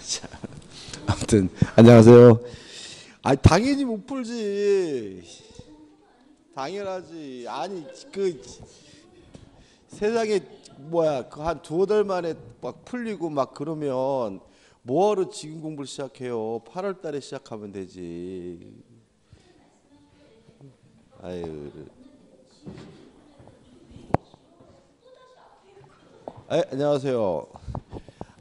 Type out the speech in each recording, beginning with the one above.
자, 아무튼 안녕하세요. 아, 당연히 못 풀지. 당연하지. 아니 그 세상에 뭐야 그 한 두어 달 만에 막 풀리고 막 그러면 뭐하러 지금 공부를 시작해요? 8월 달에 시작하면 되지. 아유. 안녕하세요.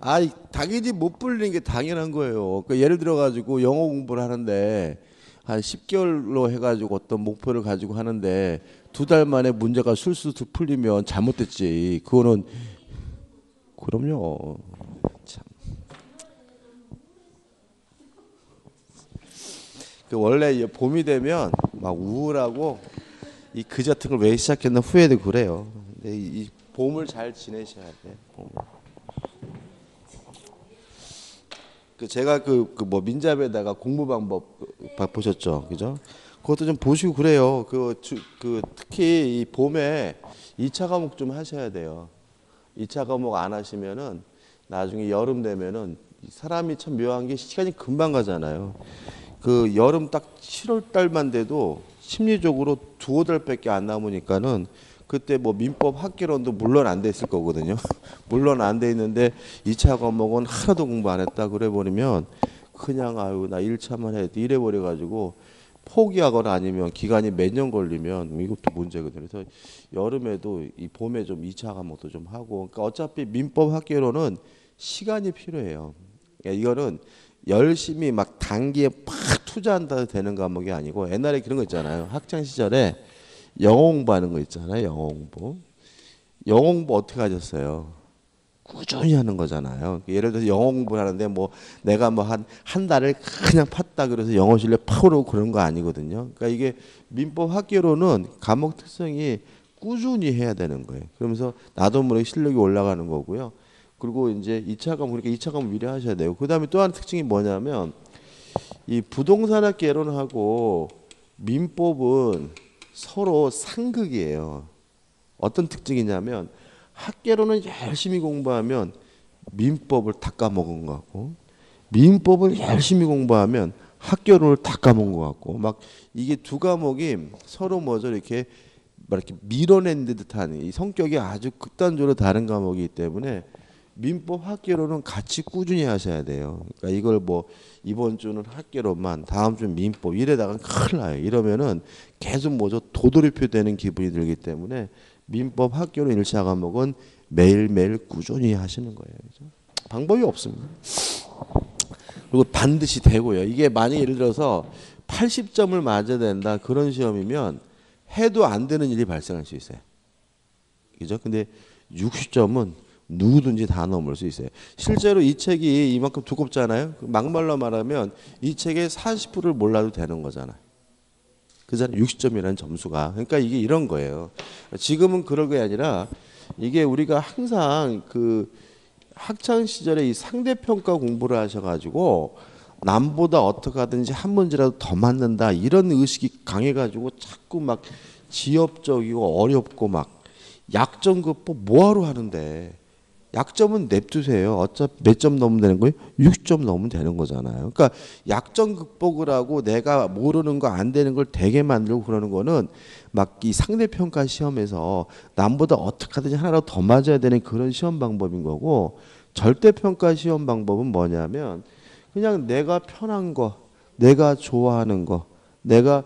아이, 당연히 못 풀리는 게 당연한 거예요. 그러니까 예를 들어 가지고 영어 공부를 하는데 한 10개월로 해가지고 어떤 목표를 가지고 하는데 두 달 만에 문제가 술술 풀리면 잘못됐지. 그거는 그럼요. 참. 그 원래 봄이 되면 막 우울하고 이 그지 같은 걸 왜 시작했나 후회도 그래요. 근데 이 봄을 잘 지내셔야 돼. 봄. 그 제가 그 뭐 민잡에다가 공부 방법 보셨죠, 그죠? 그것도 좀 보시고 그래요. 그 특히 이 봄에 2차 과목 좀 하셔야 돼요. 2차 과목 안 하시면은 나중에 여름 되면은 사람이 참 묘한 게 시간이 금방 가잖아요. 그 여름 딱 7월 달만 돼도 심리적으로 두어 달밖에 안 남으니까는 그때 뭐 민법 학개론도 물론 안 돼 있을 거거든요. 물론 안 돼 있는데 2차 과목은 하나도 공부 안 했다 그래 버리면 그냥 아유 나 1차만 해 이래 버려 가지고 포기하거나 아니면 기간이 몇 년 걸리면 이것도 문제거든요. 그래서 여름에도 이 봄에 좀 2차 과목도 좀 하고 그러니까 어차피 민법 학개론은 시간이 필요해요. 그러니까 이거는 열심히 막 단기에 팍 투자한다 되는 과목이 아니고 옛날에 그런 거 있잖아요. 학창 시절에 영어 공부하는 거 있잖아요. 영어 공부. 영어 공부 어떻게 하셨어요? 꾸준히 하는 거잖아요. 예를 들어서 영어 공부를 하는데 뭐 내가 뭐 한 달을 그냥 팠다 그래서 영어 실력 파오르고 그런 거 아니거든요. 그러니까 이게 민법 학개론은 과목 특성이 꾸준히 해야 되는 거예요. 그러면서 나도 모르게 실력이 올라가는 거고요. 그리고 이제 2차 과목 그러니까 2차 과목 미리 하셔야 돼요. 그다음에 또 하나 특징이 뭐냐면 이 부동산학 개론하고 민법은 서로 상극이에요. 어떤 특징이냐면 학개론은 열심히 공부하면 민법을 다 까먹은 것 같고 민법을 열심히 공부하면 학개론을 다 까먹은 것 같고 막 이게 두 과목이 서로 뭐죠 이렇게 막 이렇게 밀어낸 듯한 이 성격이 아주 극단적으로 다른 과목이기 때문에 민법 학개론은 같이 꾸준히 하셔야 돼요. 그러니까 이걸 뭐 이번 주는 학개론만 다음 주는 민법 이래다가 큰일 나요. 이러면은 계속 뭐죠 도돌이표 되는 기분이 들기 때문에 민법 학개론 1차 과목은 매일매일 꾸준히 하시는 거예요. 그죠? 방법이 없습니다. 그리고 반드시 되고요. 이게 만약 예를 들어서 80점을 맞아야 된다 그런 시험이면 해도 안 되는 일이 발생할 수 있어요. 그죠? 근데 60점은 누구든지 다 넘을 수 있어요. 실제로 이 책이 이만큼 두껍잖아요. 막말로 말하면 이 책의 40%를 몰라도 되는 거잖아요. 그잖아요. 60점이라는 점수가. 그러니까 이게 이런 거예요. 지금은 그런 게 아니라 이게 우리가 항상 그 학창 시절에 이 상대평가 공부를 하셔가지고 남보다 어떻게 하든지 한 문제라도 더 맞는다 이런 의식이 강해가지고 자꾸 막 지엽적이고 어렵고 막 약점 극복 뭐하러 하는데 약점은 냅두세요. 어차피 몇 점 넘으면 되는 거예요? 60점 넘으면 되는 거잖아요. 그러니까 약점 극복을 하고 내가 모르는 거 안 되는 걸 되게 만들고 그러는 거는 막 이 상대평가 시험에서 남보다 어떻게 하든지 하나라도 더 맞아야 되는 그런 시험 방법인 거고 절대평가 시험 방법은 뭐냐면 그냥 내가 편한 거, 내가 좋아하는 거, 내가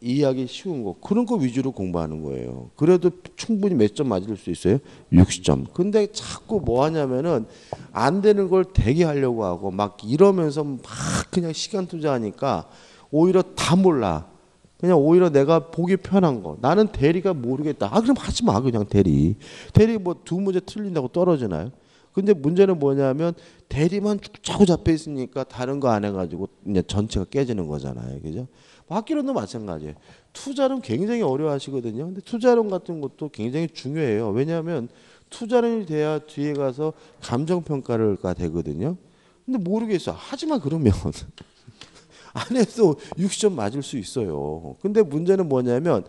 이해하기 쉬운 거 그런 거 위주로 공부하는 거예요. 그래도 충분히 몇 점 맞을 수 있어요? 60점. 근데 자꾸 뭐 하냐면은 안 되는 걸 되게 하려고 하고 막 이러면서 막 그냥 시간 투자하니까 오히려 다 몰라. 그냥 오히려 내가 보기 편한 거. 나는 대리가 모르겠다. 아 그럼 하지 마 그냥 대리. 대리 뭐 두 문제 틀린다고 떨어지나요? 근데 문제는 뭐냐면 대리만 쭉 짜고 잡혀 있으니까 다른 거 안 해가지고 이제 전체가 깨지는 거잖아요. 그죠? 학기론도 마찬가지예요. 투자론 굉장히 어려워하시거든요. 근데 투자론 같은 것도 굉장히 중요해요. 왜냐하면 투자론이 돼야 뒤에 가서 감정평가가 되거든요. 근데 모르겠어. 하지마 그러면. 안 해도 60점 맞을 수 있어요. 근데 문제는 뭐냐면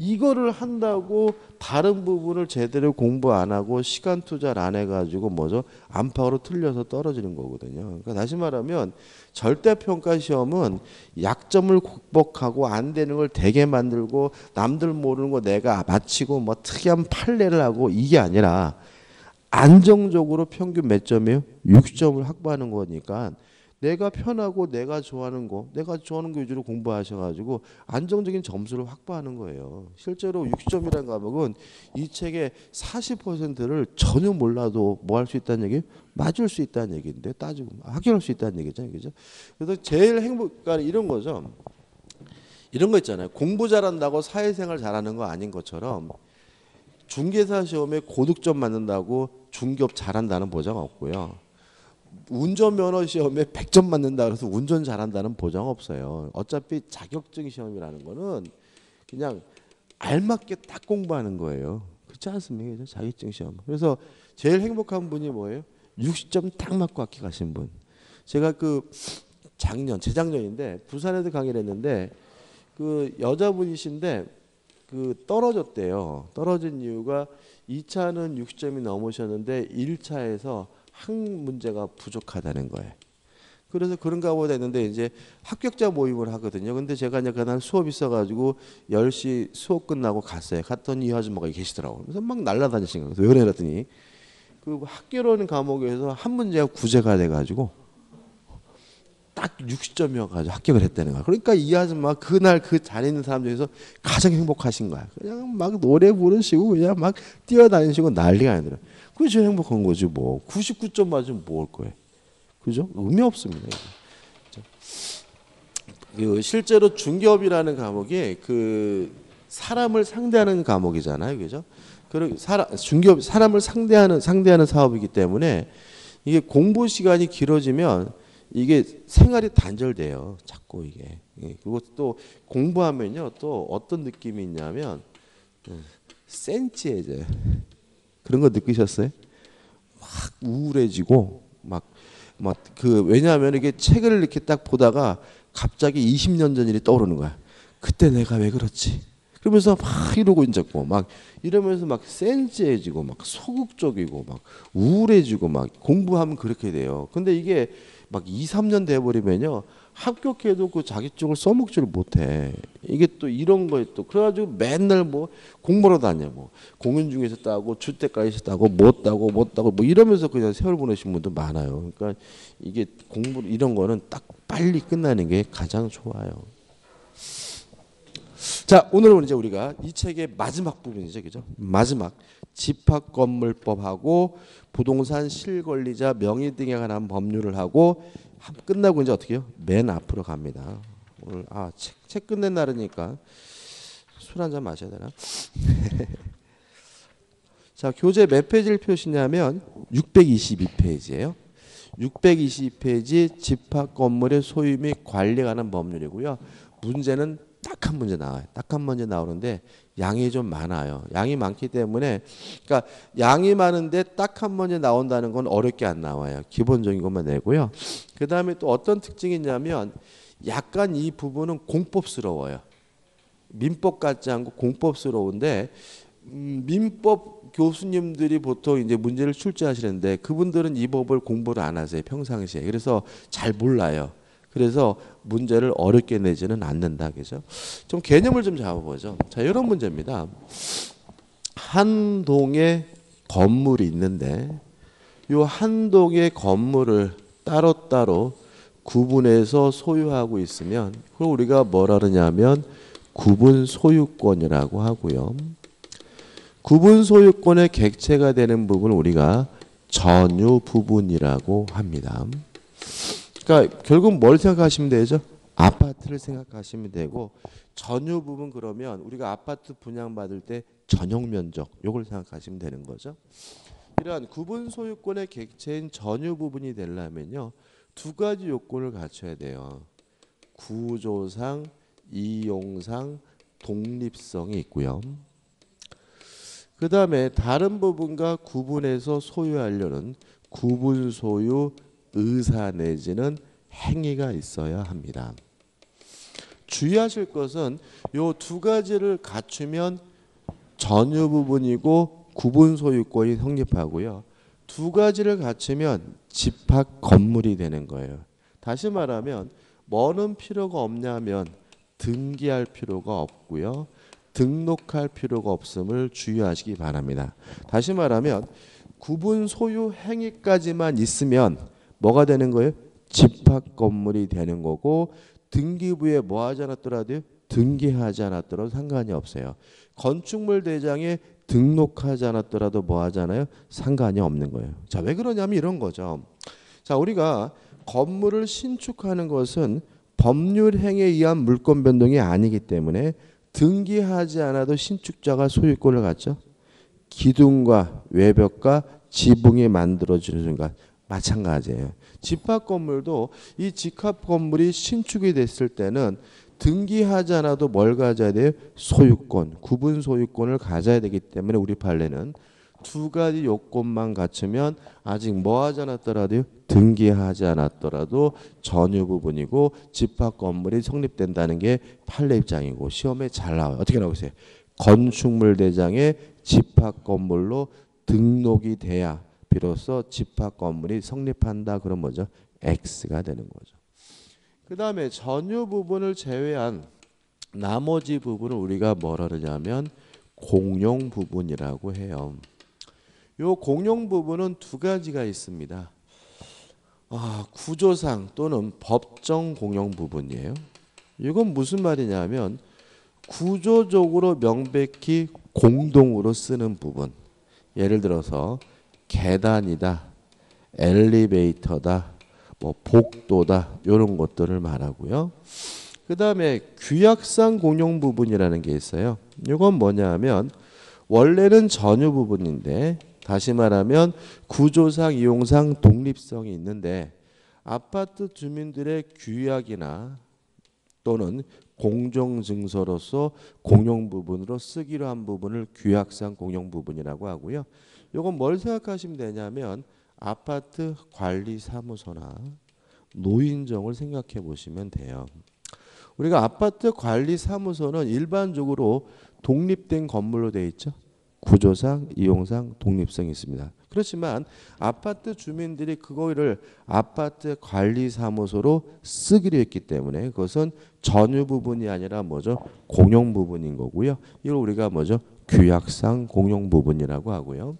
이거를 한다고 다른 부분을 제대로 공부 안 하고 시간 투자를 안 해가지고 뭐죠? 안팎으로 틀려서 떨어지는 거거든요. 그러니까 다시 말하면 절대평가 시험은 약점을 극복하고 안 되는 걸 되게 만들고 남들 모르는 거 내가 맞히고 뭐 특이한 판례를 하고 이게 아니라 안정적으로 평균 몇 점이에요? 60점을 확보하는 거니까 내가 편하고 내가 좋아하는 거 위주로 공부하셔가지고 안정적인 점수를 확보하는 거예요. 실제로 60점이라는 과목은 이 책의 40%를 전혀 몰라도 뭐 할 수 있다는 얘기예요? 맞을 수 있다는 얘기인데 따지고 합격할 수 있다는 얘기죠. 그죠? 그래서 제일 그러니까 이런 거죠. 이런 거 있잖아요. 공부 잘한다고 사회생활 잘하는 거 아닌 것처럼 중개사 시험에 고득점 맞는다고 중개업 잘한다는 보장 없고요. 운전면허 시험에 100점 맞는다 그래서 운전 잘한다는 보장 없어요. 어차피 자격증 시험이라는 거는 그냥 알맞게 딱 공부하는 거예요. 그렇지 않습니까? 자격증 시험. 그래서 제일 행복한 분이 뭐예요? 60점 딱 맞고 합격하신 분. 제가 그 재작년인데 부산에서 강의를 했는데 그 여자분이신데 그 떨어졌대요. 떨어진 이유가 2차는 60점이 넘으셨는데 1차에서 한 문제가 부족하다는 거예요. 그래서 그런가 보다 했는데 이제 합격자 모임을 하거든요. 근데 제가 이제 그날 수업 있어가지고 10시 수업 끝나고 갔어요. 갔더니 이 아줌마가 계시더라고요. 그래서 막 날라다니신 거예요. 그래서 왜 그랬더니 그 학교라는 과목에서 한 문제가 구제가 돼가지고 딱 60점이어가지고 합격을 했다는 거야. 그러니까 이 아줌마 그날 그 자리에 있는 사람 중에서 가장 행복하신 거야. 그냥 막 노래 부르시고 그냥 막 뛰어다니시고 난리가 아니더라. 그게 제일 행복한 거지 뭐. 99점 맞으면 뭐 할 거예요. 그죠? 의미 없습니다. 그 실제로 중개업이라는 과목이 그 사람을 상대하는 과목이잖아요. 그죠? 그리고 중개업 사람을 상대하는 사업이기 때문에 이게 공부 시간이 길어지면 이게 생활이 단절돼요. 자꾸 이게. 그리고 또 공부하면요. 또 어떤 느낌이 있냐면 센치해져요. 그런 거 느끼셨어요? 막 우울해지고 막 그 왜냐하면 이게 책을 이렇게 딱 보다가 갑자기 20년 전 일이 떠오르는 거야. 그때 내가 왜 그렇지? 그러면서 막 이러고 있고 막 이러면서 막 센치해지고 막 소극적이고 막 우울해지고 막 공부하면 그렇게 돼요. 근데 이게 막 2, 3년 돼 버리면요. 합격해도 그 자기 쪽을 써먹지를 못해. 이게 또 이런 거에 또 그래가지고 맨날 뭐 공부로 다녀 뭐 공연 중에서 따고 주택가에서 따고 못 따고 뭐 이러면서 그냥 세월 보내신 분도 많아요. 그러니까 이게 공부 이런 거는 딱 빨리 끝나는 게 가장 좋아요. 자, 오늘은 이제 우리가 이 책의 마지막 부분이죠, 그죠? 마지막 집합건물법하고 부동산 실권리자 명의 등에 관한 법률을 하고 끝나고 이제 어떻게 해요? 맨 앞으로 갑니다. 오늘 책 끝낸 날이니까 술 한잔 마셔야 되나? 자, 교재 몇 페이지를 표시냐면 622페이지예요. 622페이지 집합건물의 소유 및 관리에 관한 법률이고요. 문제는 딱 한 문제 나와요. 딱 한 문제 나오는데 양이 좀 많아요. 양이 많기 때문에 그러니까 양이 많은데 딱 한 문제 나온다는 건 어렵게 안 나와요. 기본적인 것만 내고요. 그 다음에 또 어떤 특징이 있냐면 약간 이 부분은 공법스러워요. 민법 같지 않고 공법스러운데 민법 교수님들이 보통 이제 문제를 출제하시는데 그분들은 이 법을 공부를 안 하세요. 평상시에. 그래서 잘 몰라요. 그래서 문제를 어렵게 내지는 않는다. 그죠? 좀 개념을 좀 잡아보죠. 자, 이런 문제입니다. 한 동에 건물이 있는데 이 한 동의 건물을 따로따로 구분해서 소유하고 있으면 그걸 우리가 뭐라 그러냐면 구분 소유권이라고 하고요. 구분 소유권의 객체가 되는 부분을 우리가 전유 부분이라고 합니다. 그러니까 결국 뭘 생각하시면 되죠? 아파트를 생각하시면 되고 전유 부분 그러면 우리가 아파트 분양받을 때 전용 면적 요걸 생각하시면 되는 거죠. 이러한 구분 소유권의 객체인 전유 부분이 되려면요. 두 가지 요건을 갖춰야 돼요. 구조상, 이용상, 독립성이 있고요. 그 다음에 다른 부분과 구분해서 소유하려는 구분 소유 의사 내지는 행위가 있어야 합니다. 주의하실 것은 요 두 가지를 갖추면 전유 부분이고 구분 소유권이 성립하고요. 두 가지를 갖추면 집합 건물이 되는 거예요. 다시 말하면 뭐는 필요가 없냐면 등기할 필요가 없고요. 등록할 필요가 없음을 주의하시기 바랍니다. 다시 말하면 구분 소유 행위까지만 있으면 뭐가 되는 거예요? 집합 건물이 되는 거고 등기부에 뭐 하지 않았더라도 등기하지 않았더라도 상관이 없어요. 건축물 대장에 등록하지 않았더라도 뭐 하잖아요? 상관이 없는 거예요. 자, 왜 그러냐면 이런 거죠. 자, 우리가 건물을 신축하는 것은 법률 행위에 의한 물권 변동이 아니기 때문에 등기하지 않아도 신축자가 소유권을 갖죠. 기둥과 외벽과 지붕이 만들어지는 순간 마찬가지예요. 집합 건물도 이 집합 건물이 신축이 됐을 때는 등기하지 않아도 뭘 가져야 돼요? 소유권, 구분 소유권을 가져야 되기 때문에 우리 판례는 두 가지 요건만 갖추면 아직 뭐 하지 않았더라도 등기하지 않았더라도 전유 부분이고 집합 건물이 성립된다는 게 판례 입장이고 시험에 잘 나와요. 어떻게 나오세요? 건축물 대장에 집합 건물로 등록이 돼야 비로소 집합 건물이 성립한다. 그런 뭐죠? X가 되는 거죠. 그 다음에 전유 부분을 제외한 나머지 부분을 우리가 뭐라 그러냐면 공용 부분이라고 해요. 요 공용 부분은 두 가지가 있습니다. 구조상 또는 법정 공용 부분이에요. 이건 무슨 말이냐면 구조적으로 명백히 공동으로 쓰는 부분. 예를 들어서 계단이다, 엘리베이터다, 뭐 복도다 이런 것들을 말하고요. 그 다음에 규약상 공용 부분이라는 게 있어요. 이건 뭐냐면 원래는 전유 부분인데 다시 말하면 구조상 이용상 독립성이 있는데 아파트 주민들의 규약이나 또는 공정증서로서 공용 부분으로 쓰기로 한 부분을 규약상 공용 부분이라고 하고요. 이건 뭘 생각하시면 되냐면 아파트 관리사무소나 노인정을 생각해 보시면 돼요. 우리가 아파트 관리사무소는 일반적으로 독립된 건물로 되어 있죠. 구조상, 이용상 독립성이 있습니다. 그렇지만 아파트 주민들이 그거를 아파트 관리사무소로 쓰기로 했기 때문에 그것은 전유 부분이 아니라 뭐죠? 공용 부분인 거고요. 이걸 우리가 뭐죠? 규약상 공용 부분이라고 하고요.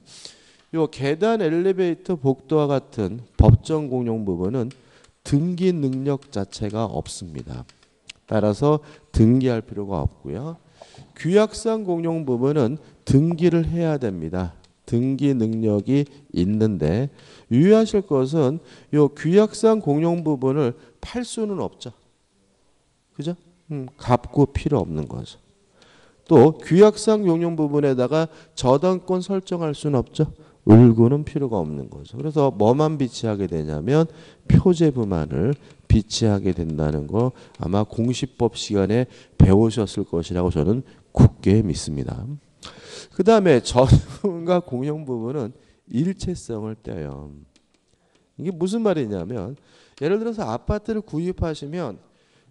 요 계단, 엘리베이터, 복도와 같은 법정 공용 부분은 등기 능력 자체가 없습니다. 따라서 등기할 필요가 없고요. 규약상 공용 부분은 등기를 해야 됩니다. 등기 능력이 있는데 유의하실 것은 요 규약상 공용 부분을 팔 수는 없죠. 그죠? 갚고 필요 없는 거죠. 또 규약상 공용 부분에다가 저당권 설정할 수는 없죠. 을구는 필요가 없는 거죠. 그래서 뭐만 비치하게 되냐면 표제부만을 비치하게 된다는 거 아마 공시법 시간에 배우셨을 것이라고 저는 굳게 믿습니다. 그 다음에 전유과 공용 부분은 일체성을 떼요. 이게 무슨 말이냐면 예를 들어서 아파트를 구입하시면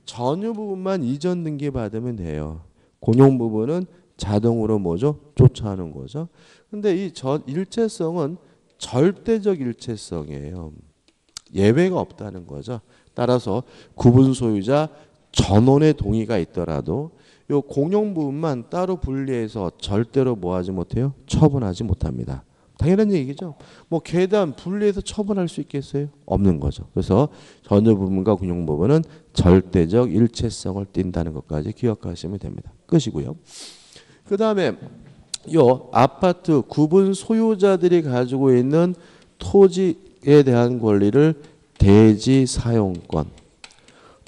전유 부분만 이전 등기 받으면 돼요. 공용 부분은 자동으로 뭐죠? 쫓아오는 거죠. 근데 이 일체성은 절대적 일체성이에요. 예외가 없다는 거죠. 따라서 구분 소유자 전원의 동의가 있더라도 요 공용 부분만 따로 분리해서 절대로 뭐 하지 못해요? 처분하지 못합니다. 당연한 얘기죠. 뭐 계단 분리해서 처분할 수 있겠어요? 없는 거죠. 그래서 전유 부분과 공용 부분은 절대적 일체성을 띈다는 것까지 기억하시면 됩니다. 끝이고요. 그 다음에 요 아파트 구분 소유자들이 가지고 있는 토지에 대한 권리를 대지 사용권.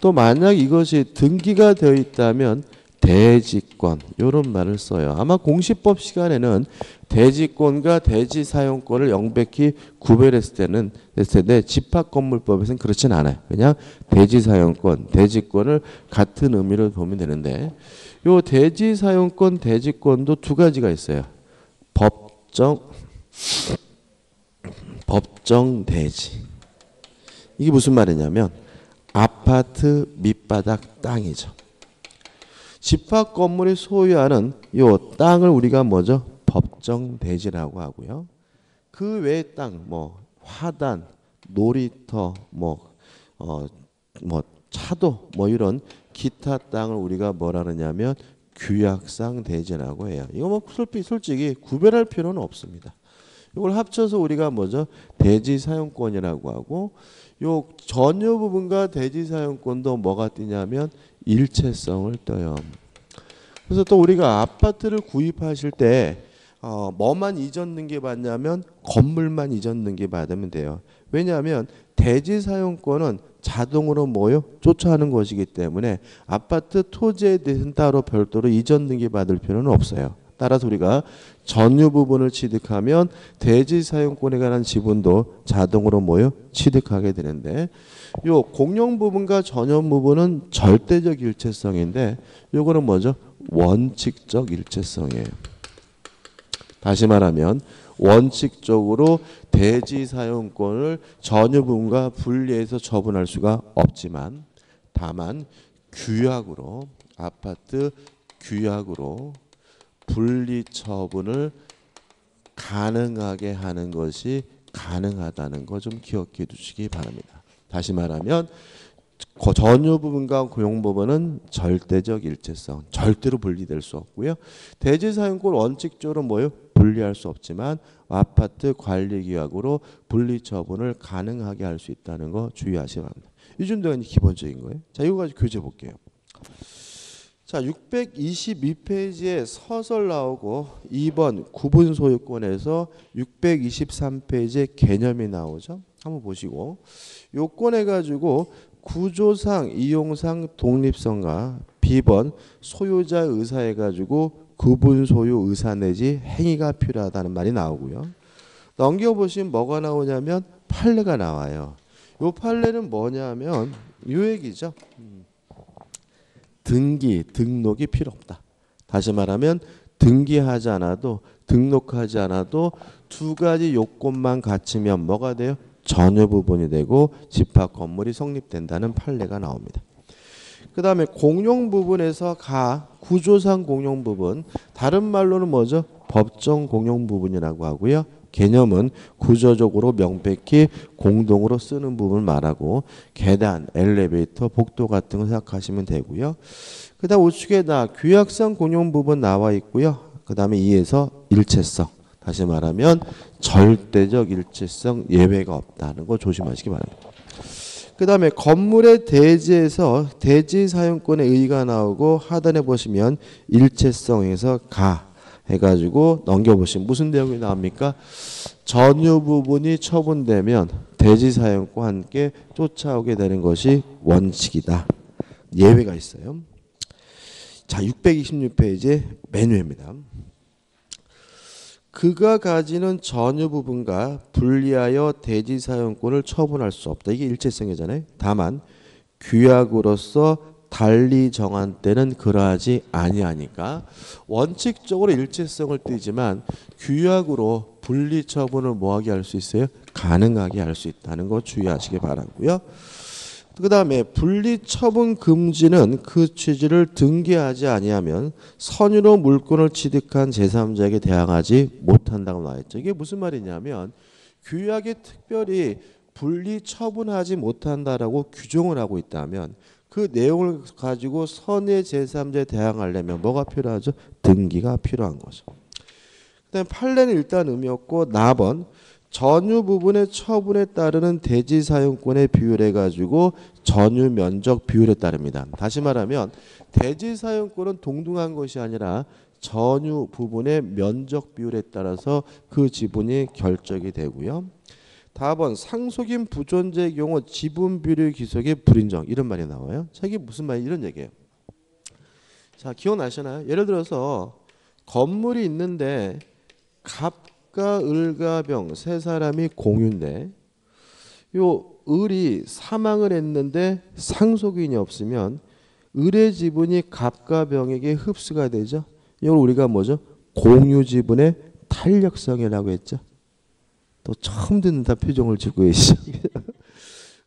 또 만약 이것이 등기가 되어 있다면 대지권 이런 말을 써요. 아마 공시법 시간에는 대지권과 대지 사용권을 명백히 구별했을 때는 됐을 텐데 집합건물법에서는 그렇진 않아요. 그냥 대지 사용권, 대지권을 같은 의미로 보면 되는데 요 대지 사용권, 대지권도 두 가지가 있어요. 법정 대지. 이게 무슨 말이냐면 아파트 밑바닥 땅이죠. 집합 건물이 소유하는 요 땅을 우리가 뭐죠? 법정 대지라고 하고요. 그 외의 땅, 뭐 화단, 놀이터, 뭐 차도, 뭐 이런 기타 땅을 우리가 뭐라 그러냐면 규약상 대지라고 해요. 이거 뭐 솔직히 구별할 필요는 없습니다. 이걸 합쳐서 우리가 뭐죠? 대지 사용권이라고 하고, 요 전유 부분과 대지 사용권도 뭐가 뜨냐면 일체성을 떠요. 그래서 또 우리가 아파트를 구입하실 때 뭐만 이전 등기받냐면 건물만 이전 등기받으면 돼요. 왜냐하면 대지 사용권은 자동으로 뭐요? 쫓아가는 것이기 때문에 아파트 토지에 대해서는 따로 별도로 이전 등기받을 필요는 없어요. 따라서 우리가 전유 부분을 취득하면 대지 사용권에 관한 지분도 자동으로 뭐요? 취득하게 되는데, 요 공용 부분과 전용 부분은 절대적 일체성인데 요거는 뭐죠? 원칙적 일체성이에요. 다시 말하면 원칙적으로 대지 사용권을 전유 부분과 분리해서 처분할 수가 없지만, 다만 규약으로, 아파트 규약으로 분리 처분을 가능하게 하는 것이 가능하다는 거 좀 기억해 두시기 바랍니다. 다시 말하면 전유 부분과 공용 부분은 절대적 일체성, 절대로 분리될 수 없고요. 대지 사용권 원칙적으로 뭐요? 분리할 수 없지만 아파트 관리 규약으로 분리 처분을 가능하게 할 수 있다는 거 주의하시기 바랍니다. 이 정도가 기본적인 거예요. 자, 이거 가지고 교재 볼게요. 자, 622페이지에 서설 나오고 2번 구분 소유권에서 623페이지에 개념이 나오죠. 한번 보시고, 요건 해가지고 구조상, 이용상, 독립성과 B번 소유자 의사 해가지고 구분 소유 의사 내지 행위가 필요하다는 말이 나오고요. 넘겨보시면 뭐가 나오냐면 판례가 나와요. 요 판례는 뭐냐면 요 얘기죠. 등록이 필요 없다. 다시 말하면 등기하지 않아도, 등록하지 않아도 두 가지 요건만 갖추면 뭐가 돼요? 전유 부분이 되고 집합 건물이 성립된다는 판례가 나옵니다. 그 다음에 공용 부분에서 구조상 공용 부분, 다른 말로는 뭐죠? 법정 공용 부분이라고 하고요. 개념은 구조적으로 명백히 공동으로 쓰는 부분을 말하고, 계단, 엘리베이터, 복도 같은 거 생각하시면 되고요. 그 다음 우측에다 규약상 공용 부분 나와 있고요. 그 다음에 2에서 일체성, 다시 말하면 절대적 일체성, 예외가 없다는 거 조심하시기 바랍니다. 그 다음에 건물의 대지에서 대지 사용권의 의의가 나오고, 하단에 보시면 일체성에서 해가지고 넘겨보시면 무슨 내용이 나옵니까? 전유 부분이 처분되면 대지 사용과 함께 쫓아오게 되는 것이 원칙이다. 예외가 있어요. 자, 626페이지 맨 위입니다. 그가 가지는 전유 부분과 분리하여 대지 사용권을 처분할 수 없다. 이게 일체성이잖아요. 다만 규약으로서 달리 정한 때는 그러하지 아니하니까 원칙적으로 일체성을 띠지만 규약으로 분리 처분을 뭐하게 할 수 있어요? 가능하게 할 수 있다는 거 주의하시기 바라고요. 그 다음에 분리 처분 금지는 그 취지를 등기하지 아니하면 선유로 물권을 취득한 제3자에게 대항하지 못한다고 나와있죠. 이게 무슨 말이냐면 규약에 특별히 분리 처분하지 못한다라고 규정을 하고 있다면 그 내용을 가지고 선의 제3자에 대항하려면 뭐가 필요하죠? 등기가 필요한 거죠. 그다음에 판례는 일단 의미 없고, 나번 전유 부분의 처분에 따르는 대지 사용권의 비율해 가지고 전유 면적 비율에 따릅니다. 다시 말하면 대지 사용권은 동등한 것이 아니라 전유 부분의 면적 비율에 따라서 그 지분이 결정이 되고요. 다번 상속인 부존재의 경우 지분 비율 기속의 불인정, 이런 말이 나와요. 자, 이게 무슨 말이 이런 얘기예요. 자, 기억나시나요? 예를 들어서 건물이 있는데 갑과 을과 병 세 사람이 공유인데, 요 을이 사망을 했는데 상속인이 없으면 을의 지분이 갑과 병에게 흡수가 되죠. 이걸 우리가 뭐죠? 공유 지분의 탄력성이라고 했죠. 또 처음 듣는다 표정을 짓고 계시죠.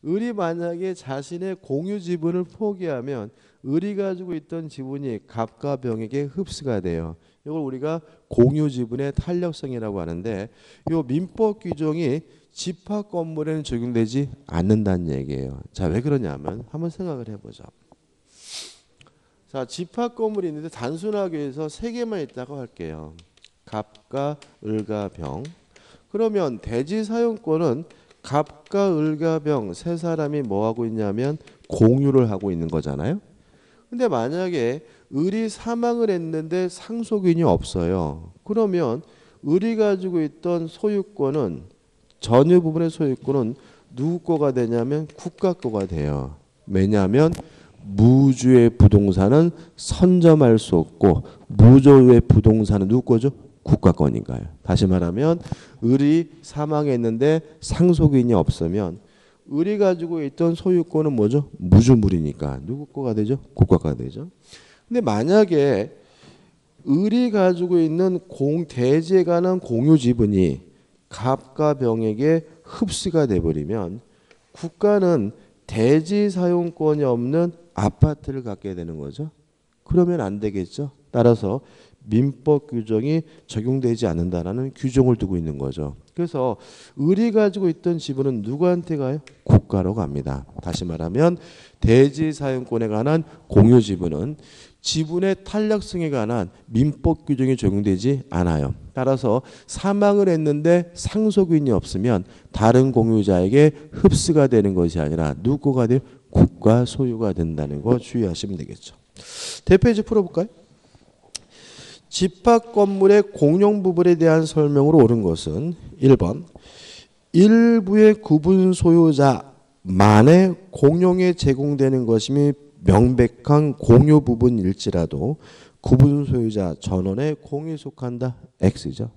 을이 만약에 자신의 공유 지분을 포기하면 을이 가지고 있던 지분이 갑과 병에게 흡수가 돼요. 이걸 우리가 공유 지분의 탄력성이라고 하는데 이 민법 규정이 집합 건물에는 적용되지 않는다는 얘기예요. 자, 왜 그러냐면 한번 생각을 해보죠. 자, 집합 건물이 있는데 단순하게 해서 세 개만 있다고 할게요. 갑과 을과 병. 그러면 대지 사용권은 갑과 을과 병 세 사람이 뭐 하고 있냐면 공유를 하고 있는 거잖아요. 근데 만약에 을이 사망을 했는데 상속인이 없어요. 그러면 을이 가지고 있던 소유권은 전유 부분의 소유권은 누구 거가 되냐면 국가 거가 돼요. 왜냐하면 무주의 부동산은 선점할 수 없고 무주의 부동산은 누구 거죠? 국가 거니까요. 다시 말하면 을이 사망했는데 상속인이 없으면 을이 가지고 있던 소유권은 뭐죠? 무주물이니까 누구 거가 되죠? 국가 거가 되죠. 근데 만약에 을이 가지고 있는 대지에 관한 공유 지분이 갑과 병에게 흡수가 돼버리면 국가는 대지 사용권이 없는 아파트를 갖게 되는 거죠. 그러면 안 되겠죠. 따라서 민법 규정이 적용되지 않는다라는 규정을 두고 있는 거죠. 그래서 을이 가지고 있던 지분은 누구한테 가요? 국가로 갑니다. 다시 말하면 대지 사용권에 관한 공유 지분은 지분의 탄력성에 관한 민법 규정이 적용되지 않아요. 따라서 사망을 했는데 상속인이 없으면 다른 공유자에게 흡수가 되는 것이 아니라 누구가 돼요? 국가 소유가 된다는 거 주의하시면 되겠죠. 대표이제 풀어볼까요? 집합 건물의 공용 부분에 대한 설명으로 옳은 것은 1번 일부의 구분 소유자만의 공용에 제공되는 것임이 명백한 공유 부분일지라도 구분 소유자 전원의 공유에 속한다. X죠.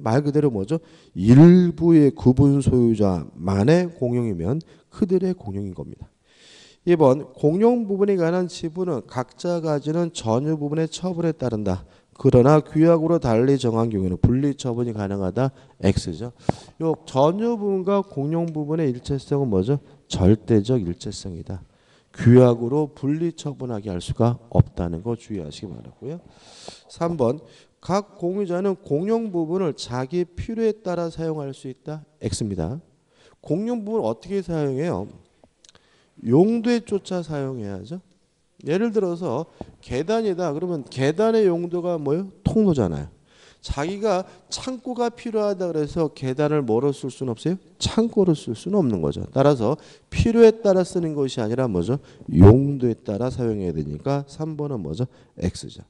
말 그대로 뭐죠? 일부의 구분 소유자만의 공용이면 그들의 공용인 겁니다. 2번 공용 부분에 관한 지분은 각자 가지는 전유 부분의 처분에 따른다. 그러나 규약으로 달리 정한 경우에는 분리 처분이 가능하다. X죠. 요 전유 부분과 공용 부분의 일체성은 뭐죠? 절대적 일체성이다. 규약으로 분리 처분하게 할 수가 없다는 거 주의하시기 바라고요. 3번 각 공유자는 공용 부분을 자기 필요에 따라 사용할 수 있다. X입니다. 공용 부분을 어떻게 사용해요? 용도에 쫓아 사용해야죠. 예를 들어서 계단이다. 그러면 계단의 용도가 뭐예요? 통로잖아요. 자기가 창고가 필요하다 그래서 계단을 뭐로 쓸 수는 없어요? 창고로 쓸 수는 없는 거죠. 따라서 필요에 따라 쓰는 것이 아니라 뭐죠? 용도에 따라 사용해야 되니까 3번은 뭐죠? X죠.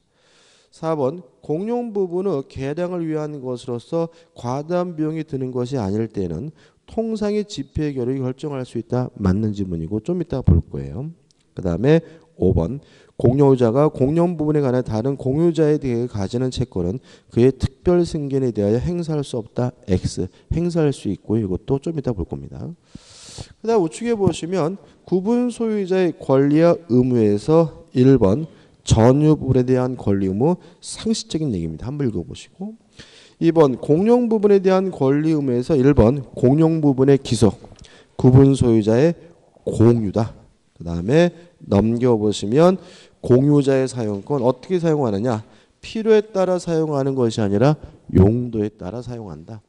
4번 공용 부분은 계량을 위한 것으로서 과다한 비용이 드는 것이 아닐 때는 통상의 집회 결의를 결정할 수 있다. 맞는 지문이고 좀 이따가 볼 거예요. 그 다음에 5번 공유자가 공용 부분에 관한 다른 공유자에 대해 가지는 채권은 그의 특별 승계에 대하여 행사할 수 없다. X. 행사할 수 있고요. 이것도 좀 이따 볼 겁니다. 그 다음 우측에 보시면 구분 소유자의 권리와 의무에서 1번 전유 부분에 대한 권리 의무 상식적인 얘기입니다. 한번 읽어보시고 2번 공용 부분에 대한 권리 의무에서 1번 공용 부분의 기속 구분 소유자의 공유다. 그 다음에 넘겨보시면 공유자의 사용권 어떻게 사용하느냐? 필요에 따라 사용하는 것이 아니라 용도에 따라 사용한다.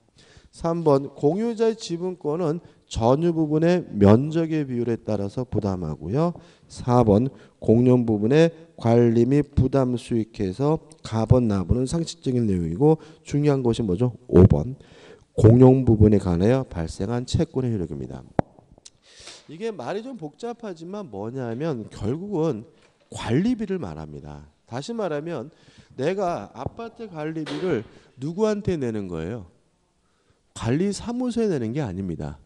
3번 공유자의 지분권은 전유 부분의 면적의 비율에 따라서 부담하고요. 4번 공용 부분의 관리 및 부담 수익해서 가번 나부는 상식적인 내용이고 중요한 것이 뭐죠? 5번 공용 부분에 관하여 발생한 채권의 효력입니다. 이게 말이 좀 복잡하지만 뭐냐면 결국은 관리비를 말합니다. 다시 말하면 내가 아파트 관리비를 누구한테 내는 거예요? 관리사무소에 내는 게 아닙니다.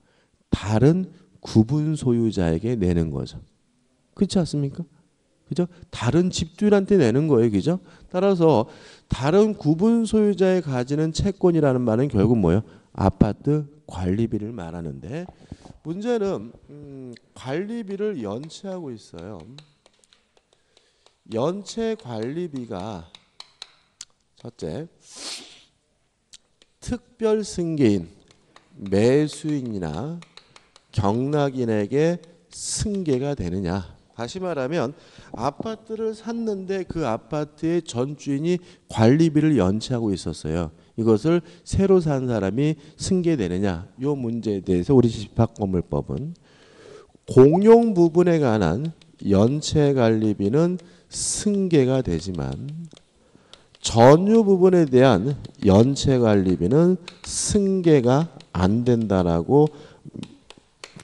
다른 구분 소유자에게 내는 거죠. 그렇지 않습니까? 그죠? 다른 집주인한테 내는 거예요. 그죠? 따라서 다른 구분 소유자에 가지는 채권이라는 말은 결국 뭐예요? 아파트 관리비를 말하는데 문제는 관리비를 연체하고 있어요. 연체 관리비가 첫째 특별 승계인 매수인이나 경락인에게 승계가 되느냐. 다시 말하면 아파트를 샀는데 그 아파트의 전 주인이 관리비를 연체하고 있었어요. 이것을 새로 산 사람이 승계되느냐. 이 문제에 대해서 우리 집합건물법은 공용 부분에 관한 연체관리비는 승계가 되지만 전유 부분에 대한 연체관리비는 승계가 안 된다라고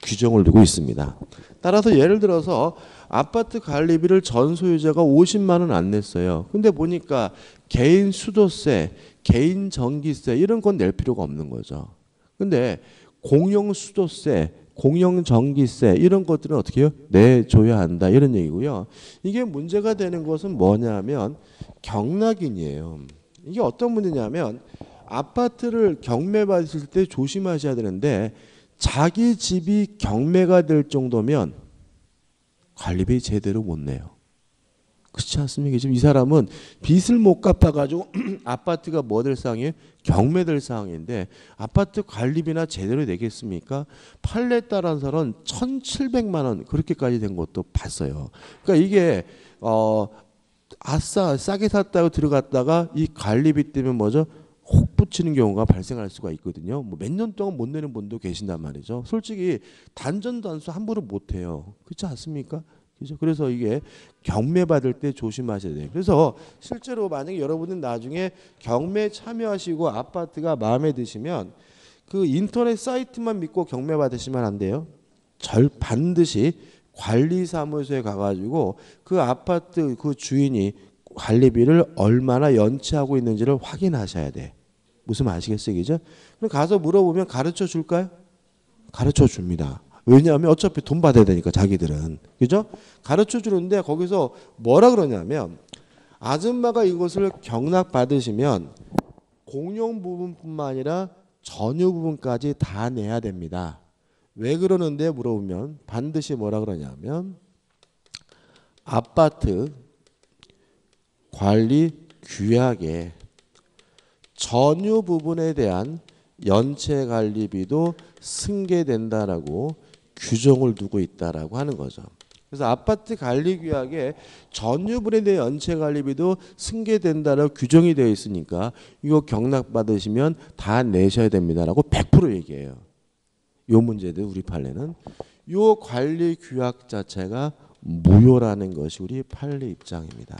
규정을 두고 있습니다. 따라서 예를 들어서 아파트 관리비를 전 소유자가 50만 원 안 냈어요. 근데 보니까 개인 수도세, 개인 전기세 이런 건 낼 필요가 없는 거죠. 근데 공용 수도세, 공용 전기세 이런 것들은 어떻게 해요? 내줘야 한다 이런 얘기고요. 이게 문제가 되는 것은 뭐냐면 경락인이에요. 이게 어떤 문제냐면 아파트를 경매받으실 때 조심하셔야 되는데 자기 집이 경매가 될 정도면 관리비 제대로 못 내요. 그렇지 않습니까? 지금 이 사람은 빚을 못 갚아가지고 아파트가 뭐 될 상황이에요? 경매될 상황인데 아파트 관리비나 제대로 내겠습니까? 팔레 따라서는 1,700만 원 그렇게까지 된 것도 봤어요. 그러니까 이게 아싸 싸게 샀다고 들어갔다가 이 관리비 때문에 뭐죠? 혹 붙이는 경우가 발생할 수가 있거든요. 뭐 몇 년 동안 못 내는 분도 계신단 말이죠. 솔직히 단전단수 함부로 못 해요. 그렇지 않습니까? 그죠? 그래서 이게 경매 받을 때 조심하셔야 돼요. 그래서 실제로 만약에 여러분은 나중에 경매 참여하시고 아파트가 마음에 드시면 그 인터넷 사이트만 믿고 경매 받으시면 안 돼요. 반드시 관리사무소에 가가지고 그 아파트 그 주인이 관리비를 얼마나 연체하고 있는지를 확인하셔야 돼. 무슨 말 아시겠어요? 그죠? 그럼 가서 물어보면 가르쳐 줄까요? 가르쳐 줍니다. 왜냐하면 어차피 돈 받아야 되니까 자기들은. 그죠? 가르쳐 주는데 거기서 뭐라 그러냐면 아줌마가 이것을 경락 받으시면 공용 부분뿐만 아니라 전유 부분까지 다 내야 됩니다. 왜 그러는데 물어보면 반드시 뭐라 그러냐면 아파트 관리 규약에 전유 부분에 대한 연체 관리비도 승계된다라고 규정을 두고 있다라고 하는 거죠. 그래서 아파트 관리 규약에 전유 부분에 대한 연체 관리비도 승계된다라고 규정이 되어 있으니까 이거 경락 받으시면 다 내셔야 됩니다라고 100% 얘기해요. 요 문제들 우리 판례는 요 관리 규약 자체가 무효라는 것이 우리 판례 입장입니다.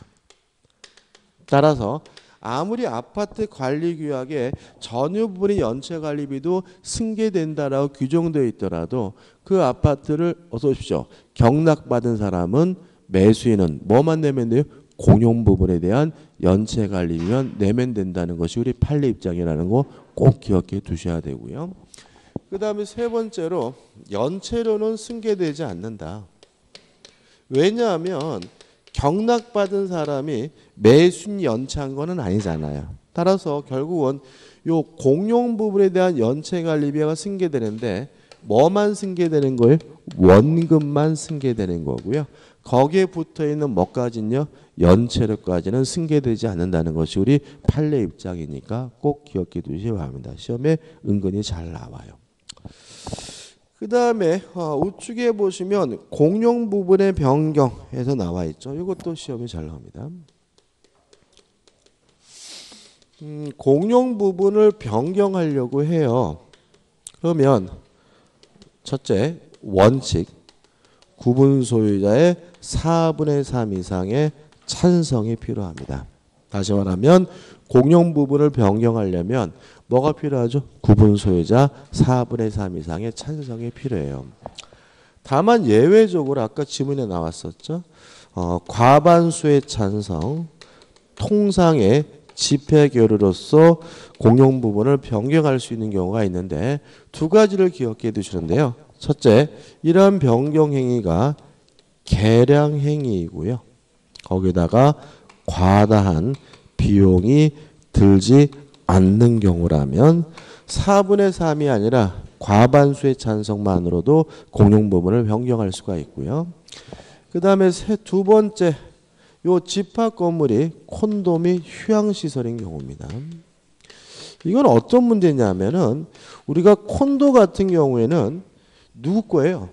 따라서 아무리 아파트 관리 규약에 전유 부분의 연체 관리비도 승계된다라고 규정되어 있더라도 그 아파트를 어서 오십시오. 경락받은 사람은 매수인은 뭐만 내면 돼요? 공용 부분에 대한 연체 관리비만 내면 된다는 것이 우리 판례 입장이라는 거 꼭 기억해 두셔야 되고요. 그 다음에 세 번째로 연체료는 승계되지 않는다. 왜냐하면 경락받은 사람이 매수인 연체한 거는 아니잖아요. 따라서 결국은 요 공용 부분에 대한 연체 관리비가 승계되는데 뭐만 승계되는 거예요? 원금만 승계되는 거고요. 거기에 붙어 있는 뭐까지는요? 연체료까지는 승계되지 않는다는 것이 우리 판례 입장이니까 꼭 기억해 두시기 바랍니다. 시험에 은근히 잘 나와요. 그 다음에 우측에 보시면 공용 부분의 변경에서 나와 있죠. 이것도 시험에 잘 나옵니다. 공용 부분을 변경하려고 해요. 그러면 첫째 원칙 구분 소유자의 4분의 3 이상의 찬성이 필요합니다. 다시 말하면 공용 부분을 변경하려면 뭐가 필요하죠? 구분 소유자 4분의 3 이상의 찬성이 필요해요. 다만 예외적으로 아까 지문에 나왔었죠. 과반수의 찬성, 통상의 집회 결의로서 공용 부분을 변경할 수 있는 경우가 있는데 두 가지를 기억해 두시는데요. 첫째, 이러한 변경 행위가 계량 행위이고요. 거기다가 과다한 비용이 들지 않는 경우라면 4분의 3이 아니라 과반수의 찬성만으로도 공용 부분을 변경할 수가 있고요. 그 다음에 두 번째, 요 집합 건물이 콘도 및 휴양시설인 경우입니다. 이건 어떤 문제냐면은 우리가 콘도 같은 경우에는 누구 거예요?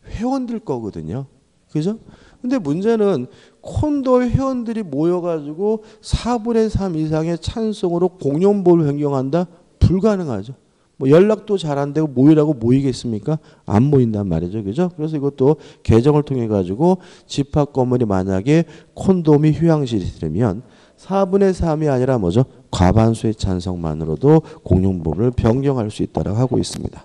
회원들 거거든요. 그죠? 근데 문제는 콘도 회원들이 모여가지고 4분의 3 이상의 찬성으로 공용보를 변경한다? 불가능하죠. 뭐 연락도 잘 안 되고 모이라고 모이겠습니까? 안 모인단 말이죠. 그죠? 그래서 이것도 개정을 통해 가지고 집합 건물이 만약에 콘도 및 휴양실이 있으면 4분의 3이 아니라 뭐죠? 과반수의 찬성만으로도 공용보를 변경할 수 있다고 하고 있습니다.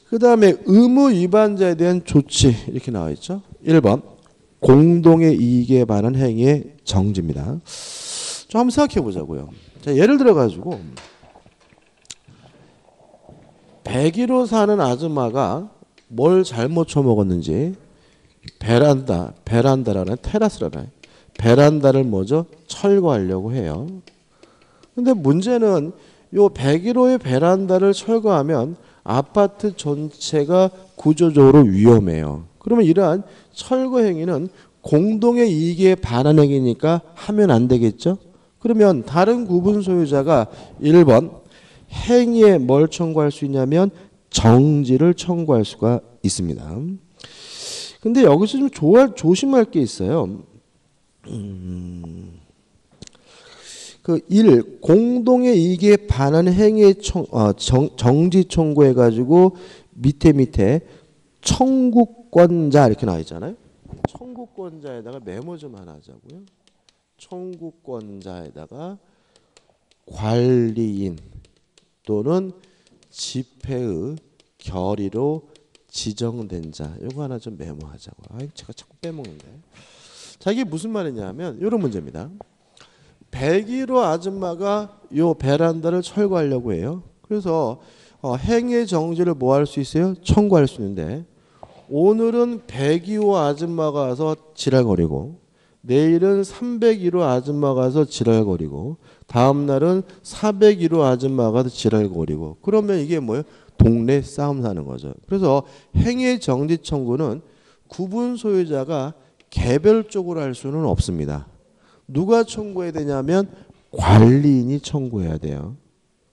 그 다음에 의무 위반자에 대한 조치 이렇게 나와 있죠. 1번 공동의 이익에 반한 행위의 정지입니다. 좀 한번 생각해 보자고요. 자, 예를 들어 가지고 101호 사는 아줌마가 뭘 잘못 처먹었는지 베란다라는 테라스라는 베란다를 뭐죠? 철거하려고 해요. 근데 문제는 요 101호의 베란다를 철거하면 아파트 전체가 구조적으로 위험해요. 그러면 이러한 철거 행위는 공동의 이익에 반한 행위니까 하면 안 되겠죠? 그러면 다른 구분 소유자가 1번 행위에 뭘 청구할 수 있냐면 정지를 청구할 수가 있습니다. 근데 여기서 좀 조심할 게 있어요. 그 1. 공동의 이익에 반하는 행위의 정지 청구해가지고 밑에 청구권자 이렇게 나와 있잖아요. 청구권자에다가 메모 좀 하나 하자고요. 청구권자에다가 관리인 또는 집회의 결의로 지정된 자 이거 하나 좀 메모하자고요. 제가 자꾸 빼먹는데. 자, 이게 무슨 말이냐면 이런 문제입니다. 101호 아줌마가 요 베란다를 철거하려고 해요. 그래서 행위 정지를 뭐 할 수 있어요? 청구할 수 있는데 오늘은 102호 아줌마가 와서 지랄거리고 내일은 301호 아줌마가 와서 지랄거리고 다음 날은 401호 아줌마가 와서 지랄거리고 그러면 이게 뭐예요? 동네 싸움 사는 거죠. 그래서 행위 정지 청구는 구분 소유자가 개별적으로 할 수는 없습니다. 누가 청구해야 되냐면 관리인이 청구해야 돼요.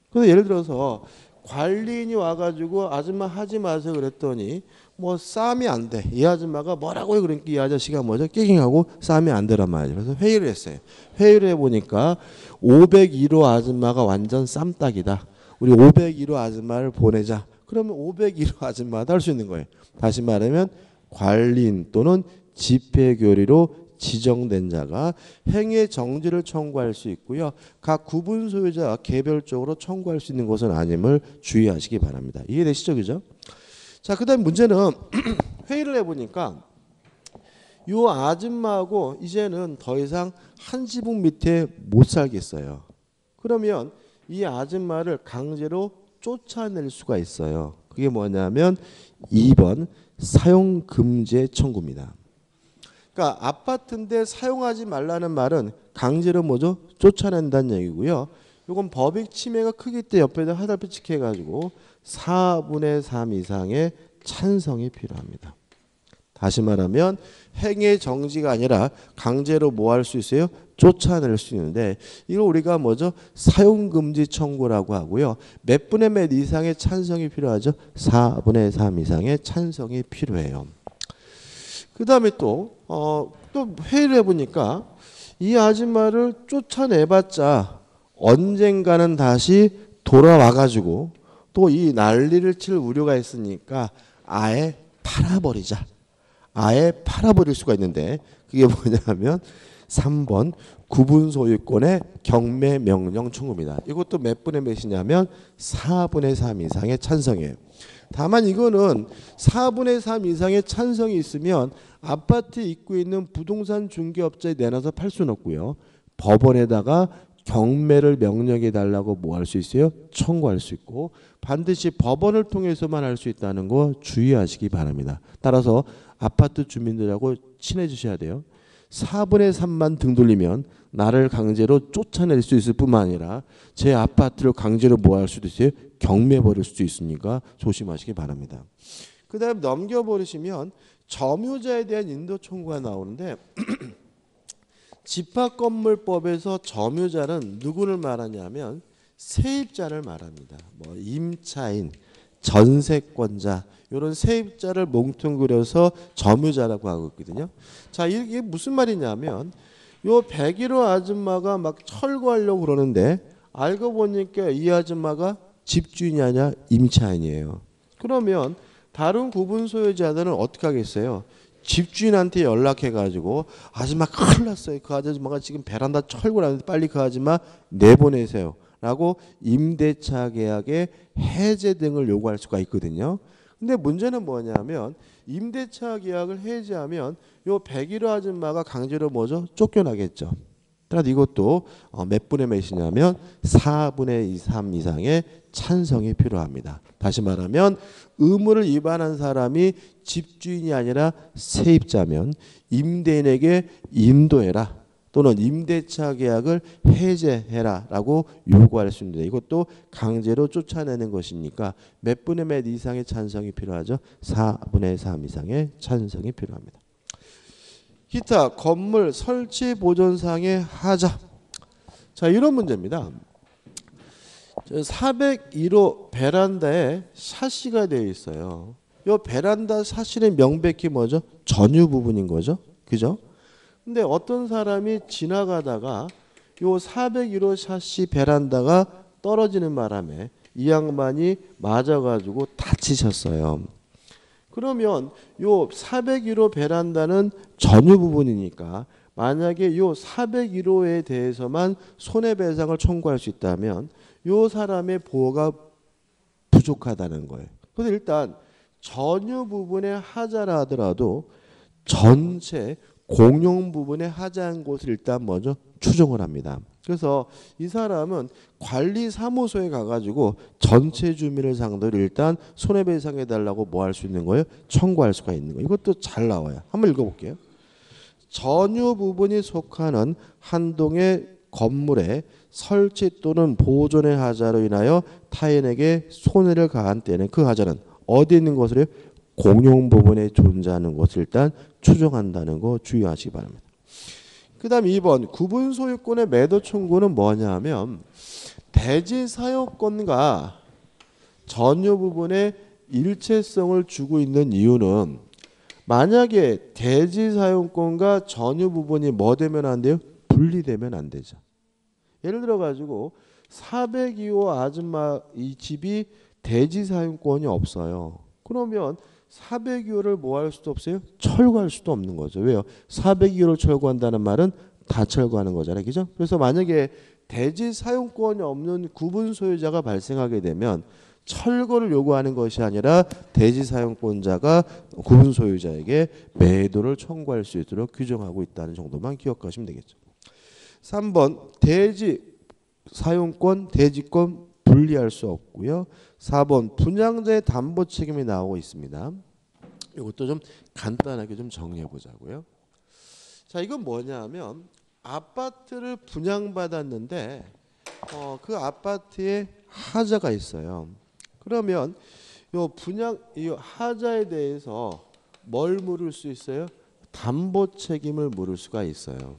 그래서 예를 들어서 관리인이 와가지고 아줌마 하지 마세요 그랬더니 뭐 싸움이 안 돼. 이 아줌마가 뭐라고 해 그러니까 이 아저씨가 뭐죠? 깨갱하고 싸움이 안 되란 말이죠. 그래서 회의를 했어요. 회의를 해보니까 501호 아줌마가 완전 쌈딱이다. 우리 501호 아줌마를 보내자. 그러면 501호 아줌마도 할 수 있는 거예요. 다시 말하면 관리인 또는 집회교리로 지정된 자가 행위의 정지를 청구할 수 있고요. 각 구분 소유자가 개별적으로 청구할 수 있는 것은 아님을 주의하시기 바랍니다. 이해되시죠? 그죠? 자, 그 다음 문제는 회의를 해보니까 요 아줌마하고 이제는 더 이상 한 지붕 밑에 못 살겠어요. 그러면 이 아줌마를 강제로 쫓아낼 수가 있어요. 그게 뭐냐면 2번 사용금지의 청구입니다. 그러니까 아파트인데 사용하지 말라는 말은 강제로 뭐죠? 쫓아낸다는 얘기고요. 이건 법익 침해가 크기 때문에 옆에다 화살표 찍혀가지고 4분의 3 이상의 찬성이 필요합니다. 다시 말하면 행위 정지가 아니라 강제로 뭐 할 수 있어요? 쫓아낼 수 있는데 이걸 우리가 뭐죠? 사용금지 청구라고 하고요. 몇 분의 몇 이상의 찬성이 필요하죠? 4분의 3 이상의 찬성이 필요해요. 그 다음에 또 회의를 해보니까 이 아줌마를 쫓아내봤자 언젠가는 다시 돌아와가지고 또 이 난리를 칠 우려가 있으니까 아예 팔아버리자. 아예 팔아버릴 수가 있는데 그게 뭐냐면 3번 구분 소유권의 경매 명령 청구입니다. 이것도 몇 분의 몇이냐면 4분의 3 이상의 찬성이에요. 다만 이거는 4분의 3 이상의 찬성이 있으면 아파트 입구에 있는 부동산 중개업자에 내놔서 팔 수는 없고요. 법원에다가 경매를 명령해 달라고 뭐 할 수 있어요? 청구할 수 있고 반드시 법원을 통해서만 할 수 있다는 거 주의하시기 바랍니다. 따라서 아파트 주민들하고 친해지셔야 돼요. 4분의 3만 등 돌리면 나를 강제로 쫓아낼 수 있을 뿐만 아니라 제 아파트를 강제로 뭐 할 수도 있어요? 경매 벌일 수도 있으니까 조심하시기 바랍니다. 그 다음 넘겨버리시면 점유자에 대한 인도 청구가 나오는데 집합건물법에서 점유자는 누구를 말하냐면 세입자를 말합니다. 뭐 임차인, 전세권자 이런 세입자를 뭉뚱그려서 점유자라고 하고 있거든요. 자, 이게 무슨 말이냐면 요 101호 아줌마가 막 철거하려고 그러는데 알고 보니까 이 아줌마가 집주인이 아니라 임차인이에요. 그러면 다른 구분 소유자들은 어떻게 하겠어요? 집주인한테 연락해가지고 아줌마 큰일 났어요. 그 아줌마가 지금 베란다 철거를 하는데 빨리 그 아줌마 내보내세요. 라고 임대차 계약의 해제 등을 요구할 수가 있거든요. 근데 문제는 뭐냐면 임대차 계약을 해제하면 요 101호 아줌마가 강제로 뭐죠? 쫓겨나겠죠. 따라서 이것도 몇 분의 몇이냐면 4분의 3 이상의 찬성이 필요합니다. 다시 말하면 의무를 위반한 사람이 집주인이 아니라 세입자면 임대인에게 인도해라 또는 임대차 계약을 해제해라 라고 요구할 수 있는데 이것도 강제로 쫓아내는 것이니까 몇 분의 몇 이상의 찬성이 필요하죠. 4분의 3 이상의 찬성이 필요합니다. 기타 건물 설치 보존상의 하자. 자, 이런 문제입니다. 401호 베란다에 샤시가 되어 있어요. 이 베란다 샤시는 명백히 뭐죠? 전유 부분인 거죠. 그죠? 근데 어떤 사람이 지나가다가 요 401호 샤시 베란다가 떨어지는 바람에 이 양반이 맞아가지고 다치셨어요. 그러면 요 401호 베란다는 전유 부분이니까 만약에 요 401호에 대해서만 손해배상을 청구할 수 있다면 요 사람의 보호가 부족하다는 거예요. 그래서 일단 전유 부분의 하자라 하더라도 전체 공용 부분의 하자한 곳을 일단 먼저 추정을 합니다. 그래서 이 사람은 관리사무소에 가가지고 전체 주민을 상대로 일단 손해배상해 달라고 뭐 할 수 있는 거예요? 청구할 수가 있는 거예요. 이것도 잘 나와요. 한번 읽어볼게요. 전유 부분이 속하는 한 동의 건물의 설치 또는 보존의 하자로 인하여 타인에게 손해를 가한 때는 그 하자는 어디 있는 것으로 공용 부분에 존재하는 것을 일단 추정한다는 거 주의하시기 바랍니다. 그 다음 2번 구분 소유권의 매도 청구는 뭐냐면 대지 사용권과 전유 부분의 일체성을 주고 있는 이유는 만약에 대지 사용권과 전유 부분이 뭐 되면 안 돼요? 분리되면 안 되죠. 예를 들어 가지고 402호 아줌마 이 집이 대지 사용권이 없어요. 그러면 402호를 뭐 할 수도 없어요? 철거할 수도 없는 거죠. 왜요? 402호를 철거한다는 말은 다 철거하는 거잖아요. 그죠? 그래서 만약에 대지 사용권이 없는 구분 소유자가 발생하게 되면 철거를 요구하는 것이 아니라 대지 사용권자가 구분 소유자에게 매도를 청구할 수 있도록 규정하고 있다는 정도만 기억하시면 되겠죠. 3번 대지 사용권, 대지권 분리할 수 없고요. 4번 분양자의 담보 책임이 나오고 있습니다. 이것도 좀 간단하게 좀 정리해 보자고요. 자, 이건 뭐냐면 아파트를 분양받았는데 그 아파트에 하자가 있어요. 그러면 요 분양 이 하자에 대해서 뭘 물을 수 있어요? 담보 책임을 물을 수가 있어요.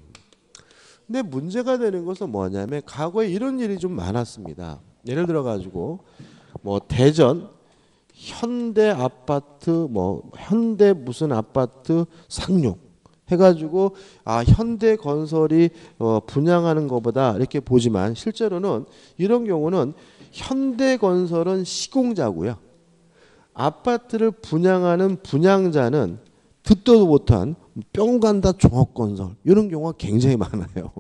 근데 문제가 되는 것은 뭐냐면 과거에 이런 일이 좀 많았습니다. 예를 들어 가지고 뭐 대전 현대 아파트 뭐 현대 무슨 아파트 상륙 해가지고 현대건설이 분양하는 것보다 이렇게 보지만 실제로는 이런 경우는 현대건설은 시공자고요. 아파트를 분양하는 분양자는 듣도 못한 뿅간다 종합건설 이런 경우가 굉장히 많아요.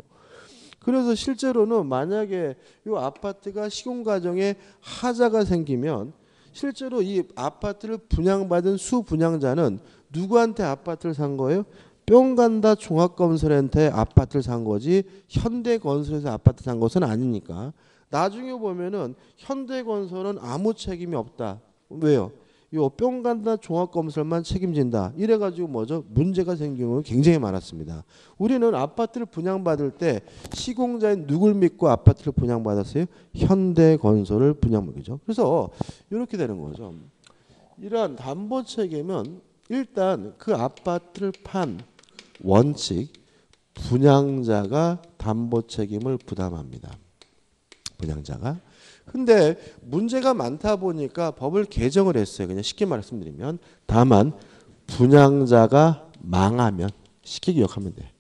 그래서 실제로는 만약에 이 아파트가 시공 과정에 하자가 생기면 실제로 이 아파트를 분양받은 수분양자는 누구한테 아파트를 산 거예요? 뿅간다 종합건설한테 아파트를 산 거지 현대건설에서 아파트 산 것은 아니니까 나중에 보면은 현대건설은 아무 책임이 없다. 왜요? 요 뿅간다 종합건설만 책임진다. 이래가지고 뭐죠? 문제가 생기는 경우가 굉장히 많았습니다. 우리는 아파트를 분양받을 때 시공자인 누굴 믿고 아파트를 분양받았어요? 현대건설을 분양받죠. 그래서 이렇게 되는 거죠. 이러한 담보 책임은 일단 그 아파트를 판 원칙 분양자가 담보 책임을 부담합니다. 분양자가. 근데 문제가 많다 보니까 법을 개정을 했어요. 그냥 쉽게 말씀드리면 다만 분양자가 망하면 쉽게 기억하면 돼.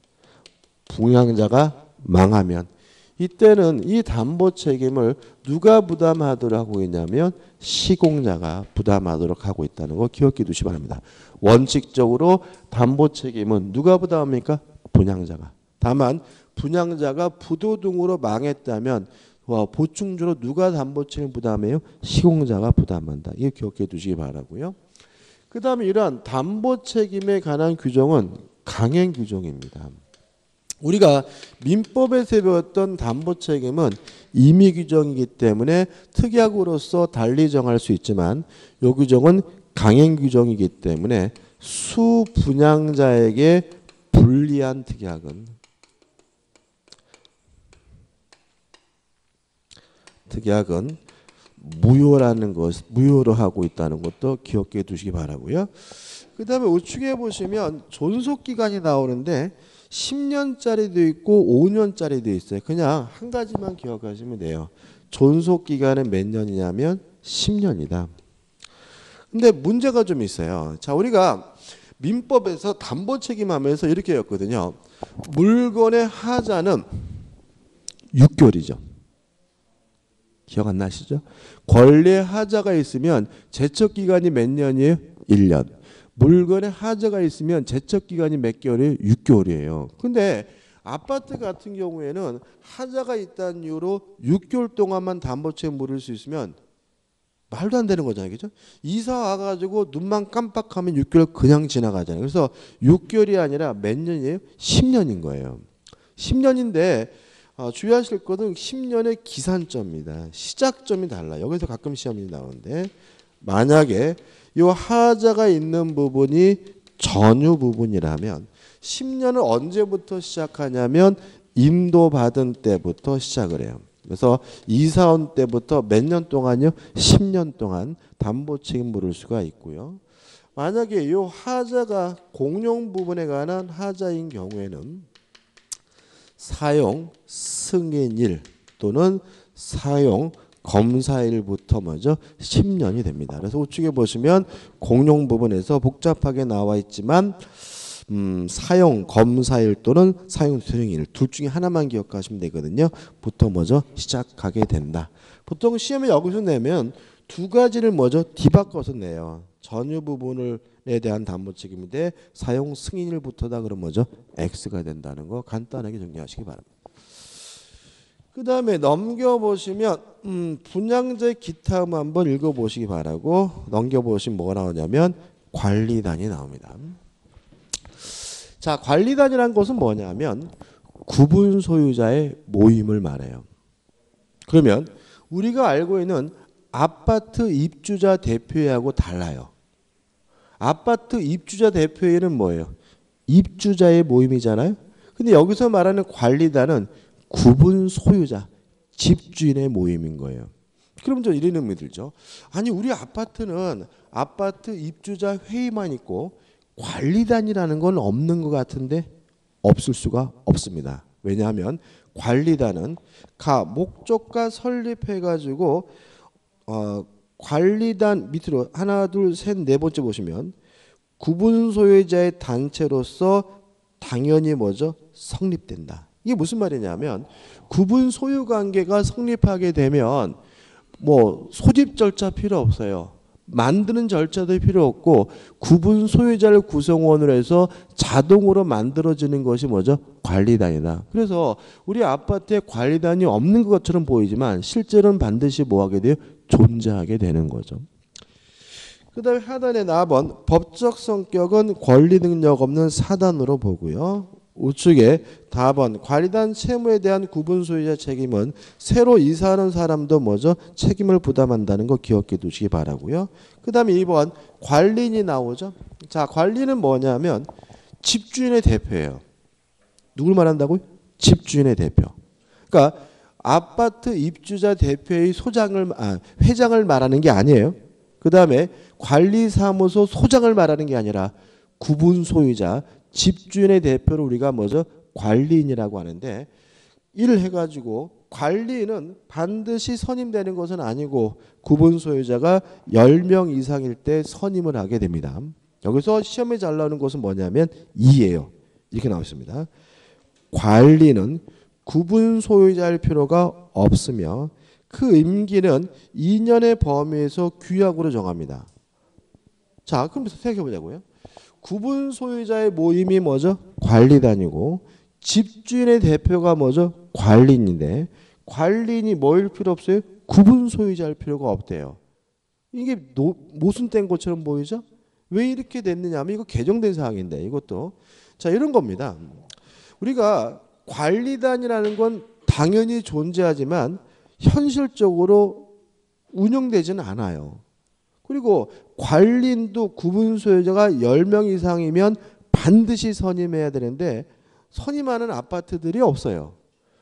분양자가 망하면 이때는 이 담보 책임을 누가 부담하도록 하고 있냐면 시공자가 부담하도록 하고 있다는 거 기억해 두시기 바랍니다. 원칙적으로 담보 책임은 누가 부담합니까? 분양자가. 다만 분양자가 부도 등으로 망했다면 보충주로 누가 담보 책임 부담해요? 시공자가 부담한다. 이거 기억해 두시기 바라고요. 그 다음에 이러한 담보 책임에 관한 규정은 강행 규정입니다. 우리가 민법에서 배웠던 담보 책임은 임의 규정이기 때문에 특약으로서 달리 정할 수 있지만 이 규정은 강행 규정이기 때문에 수분양자에게 불리한 특약은 무효라는 것, 무효로 하고 있다는 것도 기억해 두시기 바라고요. 그 다음에 우측에 보시면 존속기간이 나오는데 10년짜리도 있고 5년짜리도 있어요. 그냥 한 가지만 기억하시면 돼요. 존속기간은 몇 년이냐면 10년이다. 근데 문제가 좀 있어요. 자, 우리가 민법에서 담보 책임하면서 이렇게 했거든요. 물건의 하자는 6개월이죠. 기억 안 나시죠? 권리의 하자가 있으면 제척기간이 몇 년이에요? 1년. 물건에 하자가 있으면 제척기간이 몇 개월이에요? 6개월이에요. 근데 아파트 같은 경우에는 하자가 있다는 이유로 6개월 동안만 담보책임 물을 수 있으면 말도 안 되는 거잖아요. 그죠? 이사 와가지고 눈만 깜빡하면 6개월 그냥 지나가잖아요. 그래서 6개월이 아니라 몇 년이에요? 10년인 거예요. 10년인데 주의하실 것은 10년의 기산점입니다. 시작점이 달라요. 여기서 가끔 시험이 나오는데 만약에 이 하자가 있는 부분이 전유 부분이라면 10년을 언제부터 시작하냐면 인도받은 때부터 시작을 해요. 그래서 이사 온 때부터 몇 년 동안요? 10년 동안 담보 책임 물을 수가 있고요. 만약에 이 하자가 공용 부분에 관한 하자인 경우에는 사용 승인일 또는 사용 검사일부터 먼저 10년이 됩니다. 그래서 우측에 보시면 공용 부분에서 복잡하게 나와 있지만 사용 검사일 또는 사용 수령일 둘 중에 하나만 기억하시면 되거든요. 부터 먼저 시작하게 된다. 보통 시험에 여기서 내면 두 가지를 먼저 뒤바꿔서 내요. 전유 부분에 대한 담보 책임인데 사용 승인일부터다 그러면 먼저 X가 된다는 거 간단하게 정리하시기 바랍니다. 그 다음에 넘겨보시면 분양자의 기타 의무 한번 읽어보시기 바라고 넘겨보시면 뭐가 나오냐면 관리단이 나옵니다. 자, 관리단이라는 것은 뭐냐면 구분 소유자의 모임을 말해요. 그러면 우리가 알고 있는 아파트 입주자 대표회하고 달라요. 아파트 입주자 대표회는 뭐예요? 입주자의 모임이잖아요. 근데 여기서 말하는 관리단은 구분 소유자, 집주인의 모임인 거예요. 그럼 저 이런 의미 들죠. 아니 우리 아파트는 아파트 입주자 회의만 있고 관리단이라는 건 없는 것 같은데 없을 수가 없습니다. 왜냐하면 관리단은 목적과 설립해가지고 관리단 밑으로 하나 둘 셋 네 번째 보시면 구분 소유자의 단체로서 당연히 뭐죠? 성립된다. 이게 무슨 말이냐면 구분 소유 관계가 성립하게 되면 뭐 소집 절차 필요 없어요. 만드는 절차도 필요 없고 구분 소유자를 구성원으로 해서 자동으로 만들어지는 것이 뭐죠? 관리단이다. 그래서 우리 아파트에 관리단이 없는 것처럼 보이지만 실제로는 반드시 뭐하게 돼요? 존재하게 되는 거죠. 그 다음에 하단에 4번 법적 성격은 권리 능력 없는 사단으로 보고요. 우측에 4번 관리단 채무에 대한 구분 소유자 책임은 새로 이사하는 사람도 뭐죠? 책임을 부담한다는 거 기억해 두시기 바라고요. 그 다음에 2번 관리인이 나오죠. 자, 관리는 뭐냐면 집주인의 대표예요. 누굴 말한다고요? 집주인의 대표. 그러니까 아파트 입주자 대표의 회장을 말하는 게 아니에요. 그 다음에 관리사무소 소장을 말하는 게 아니라 구분 소유자 집주인의 대표를 우리가 뭐죠? 관리인이라고 하는데 일을 해가지고 관리인은 반드시 선임되는 것은 아니고 구분 소유자가 10명 이상일 때 선임을 하게 됩니다. 여기서 시험에 잘 나오는 것은 뭐냐면 2예요. 이렇게 나와 있습니다. 관리는 구분 소유자일 필요가 없으며 그 임기는 2년의 범위에서 규약으로 정합니다. 자, 그럼 생각해 보자고요. 구분 소유자의 모임이 뭐죠? 관리단이고 집주인의 대표가 뭐죠? 관리인인데 관리인이 뭐일 필요 없어요? 구분 소유자일 필요가 없대요. 이게 모순된 것처럼 보이죠? 왜 이렇게 됐느냐 하면 이거 개정된 사항인데 이것도 자 이런 겁니다. 우리가 관리단이라는 건 당연히 존재하지만 현실적으로 운영되지는 않아요. 그리고 관리인도 구분 소유자가 10명 이상이면 반드시 선임해야 되는데 선임하는 아파트들이 없어요.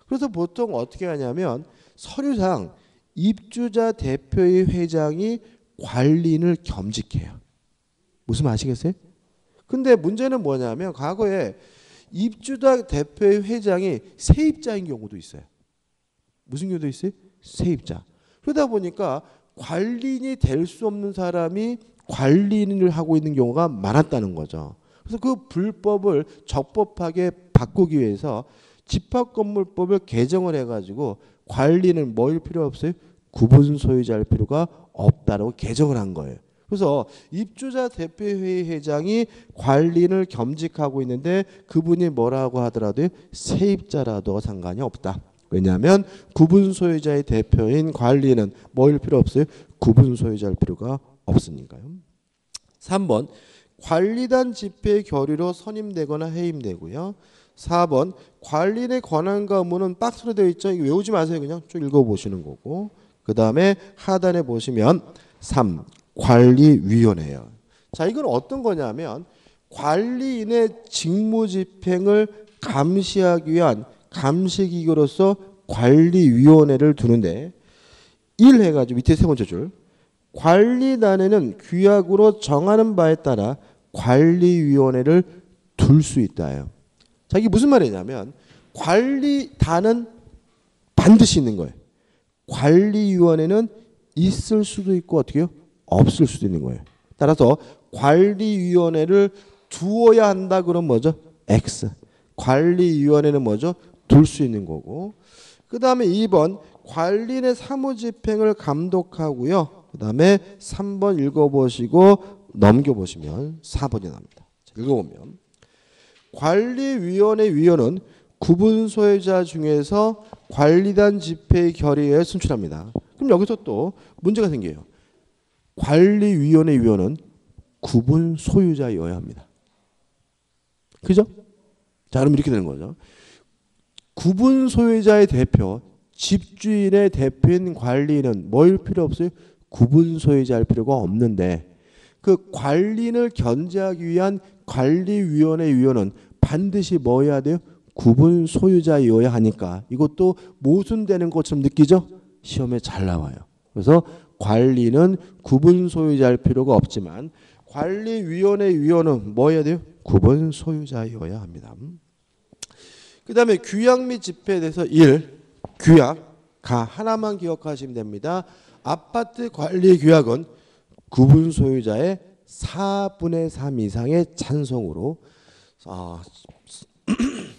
그래서 보통 어떻게 하냐면 서류상 입주자 대표의 회장이 관리인을 겸직해요. 무슨 말 아시겠어요? 근데 문제는 뭐냐면 과거에 입주자 대표의 회장이 세입자인 경우도 있어요. 무슨 경우도 있어요? 세입자. 그러다 보니까 관리인이 될 수 없는 사람이 관리인을 하고 있는 경우가 많았다는 거죠. 그래서 그 불법을 적법하게 바꾸기 위해서 집합건물법을 개정을 해가지고 관리는 뭐일 필요 없어요? 구분 소유자일 필요가 없다라고 개정을 한 거예요. 그래서 입주자 대표회의 회장이 관리인을 겸직하고 있는데 그분이 뭐라고 하더라도 세입자라도 상관이 없다. 왜냐하면 구분 소유자의 대표인 관리는 뭐일 필요 없어요? 구분 소유자일 필요가 없으니까요. 3번 관리단 집회 결의로 선임되거나 해임되고요. 4번 관리인의 권한과 의무는 박스로 되어 있죠. 이거 외우지 마세요. 그냥 쭉 읽어보시는 거고. 그 다음에 하단에 보시면 3. 관리위원회예요. 자, 이건 어떤 거냐면 관리인의 직무집행을 감시하기 위한 감시기구로서 관리위원회를 두는데 1 해가지고 밑에 세 번째 줄 관리단에는 규약으로 정하는 바에 따라 관리위원회를 둘 수 있다요. 자, 이게 무슨 말이냐면 관리단은 반드시 있는 거예요. 관리위원회는 있을 수도 있고 어떻게요? 없을 수도 있는 거예요. 따라서 관리위원회를 두어야 한다 그러면 뭐죠? X. 관리위원회는 뭐죠? 둘 수 있는 거고. 그 다음에 2번 관리인의 사무집행을 감독하고요. 그 다음에 3번 읽어보시고 넘겨보시면 4번이 나옵니다. 읽어보면 관리위원회 위원은 구분 소유자 중에서 관리단 집회의 결의에 순출합니다. 그럼 여기서 또 문제가 생겨요. 관리위원회 위원은 구분 소유자여야 합니다. 그죠? 자, 그럼 이렇게 되는 거죠. 구분 소유자의 대표, 집주인의 대표인 관리인은 뭐일 필요 없어요? 구분 소유자일 필요가 없는데 그 관리인을 견제하기 위한 관리위원회 위원은 반드시 뭐 해야 돼요? 구분 소유자여야 하니까 이것도 모순되는 것처럼 느끼죠? 시험에 잘 나와요. 그래서 관리는 구분 소유자일 필요가 없지만 관리위원회 위원은 뭐 해야 돼요? 구분 소유자여야 합니다. 그 다음에 규약 및 집회에 대해서 1. 규약 하나만 기억하시면 됩니다. 아파트 관리 규약은 구분 소유자의 4분의 3 이상의 찬성으로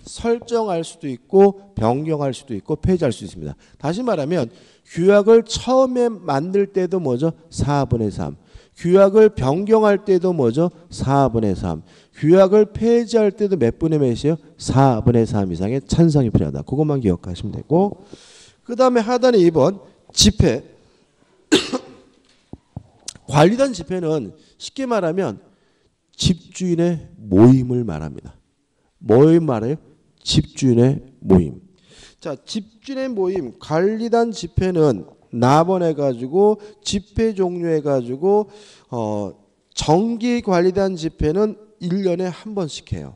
설정할 수도 있고 변경할 수도 있고 폐지할 수 있습니다. 다시 말하면 규약을 처음에 만들 때도 뭐죠? 4분의 3. 규약을 변경할 때도 뭐죠? 4분의 3. 규약을 폐지할 때도 몇 분의 몇이요? 4분의 3 이상의 찬성이 필요하다. 그것만 기억하시면 되고 그 다음에 하단에 2번 집회. 관리단 집회는 쉽게 말하면 집주인의 모임을 말합니다. 뭘 말해요? 집주인의 모임. 자, 집주인의 모임, 관리단 집회는 나번해가지고 집회 종료해가지고 정기 관리단 집회는 1년에 한 번씩 해요.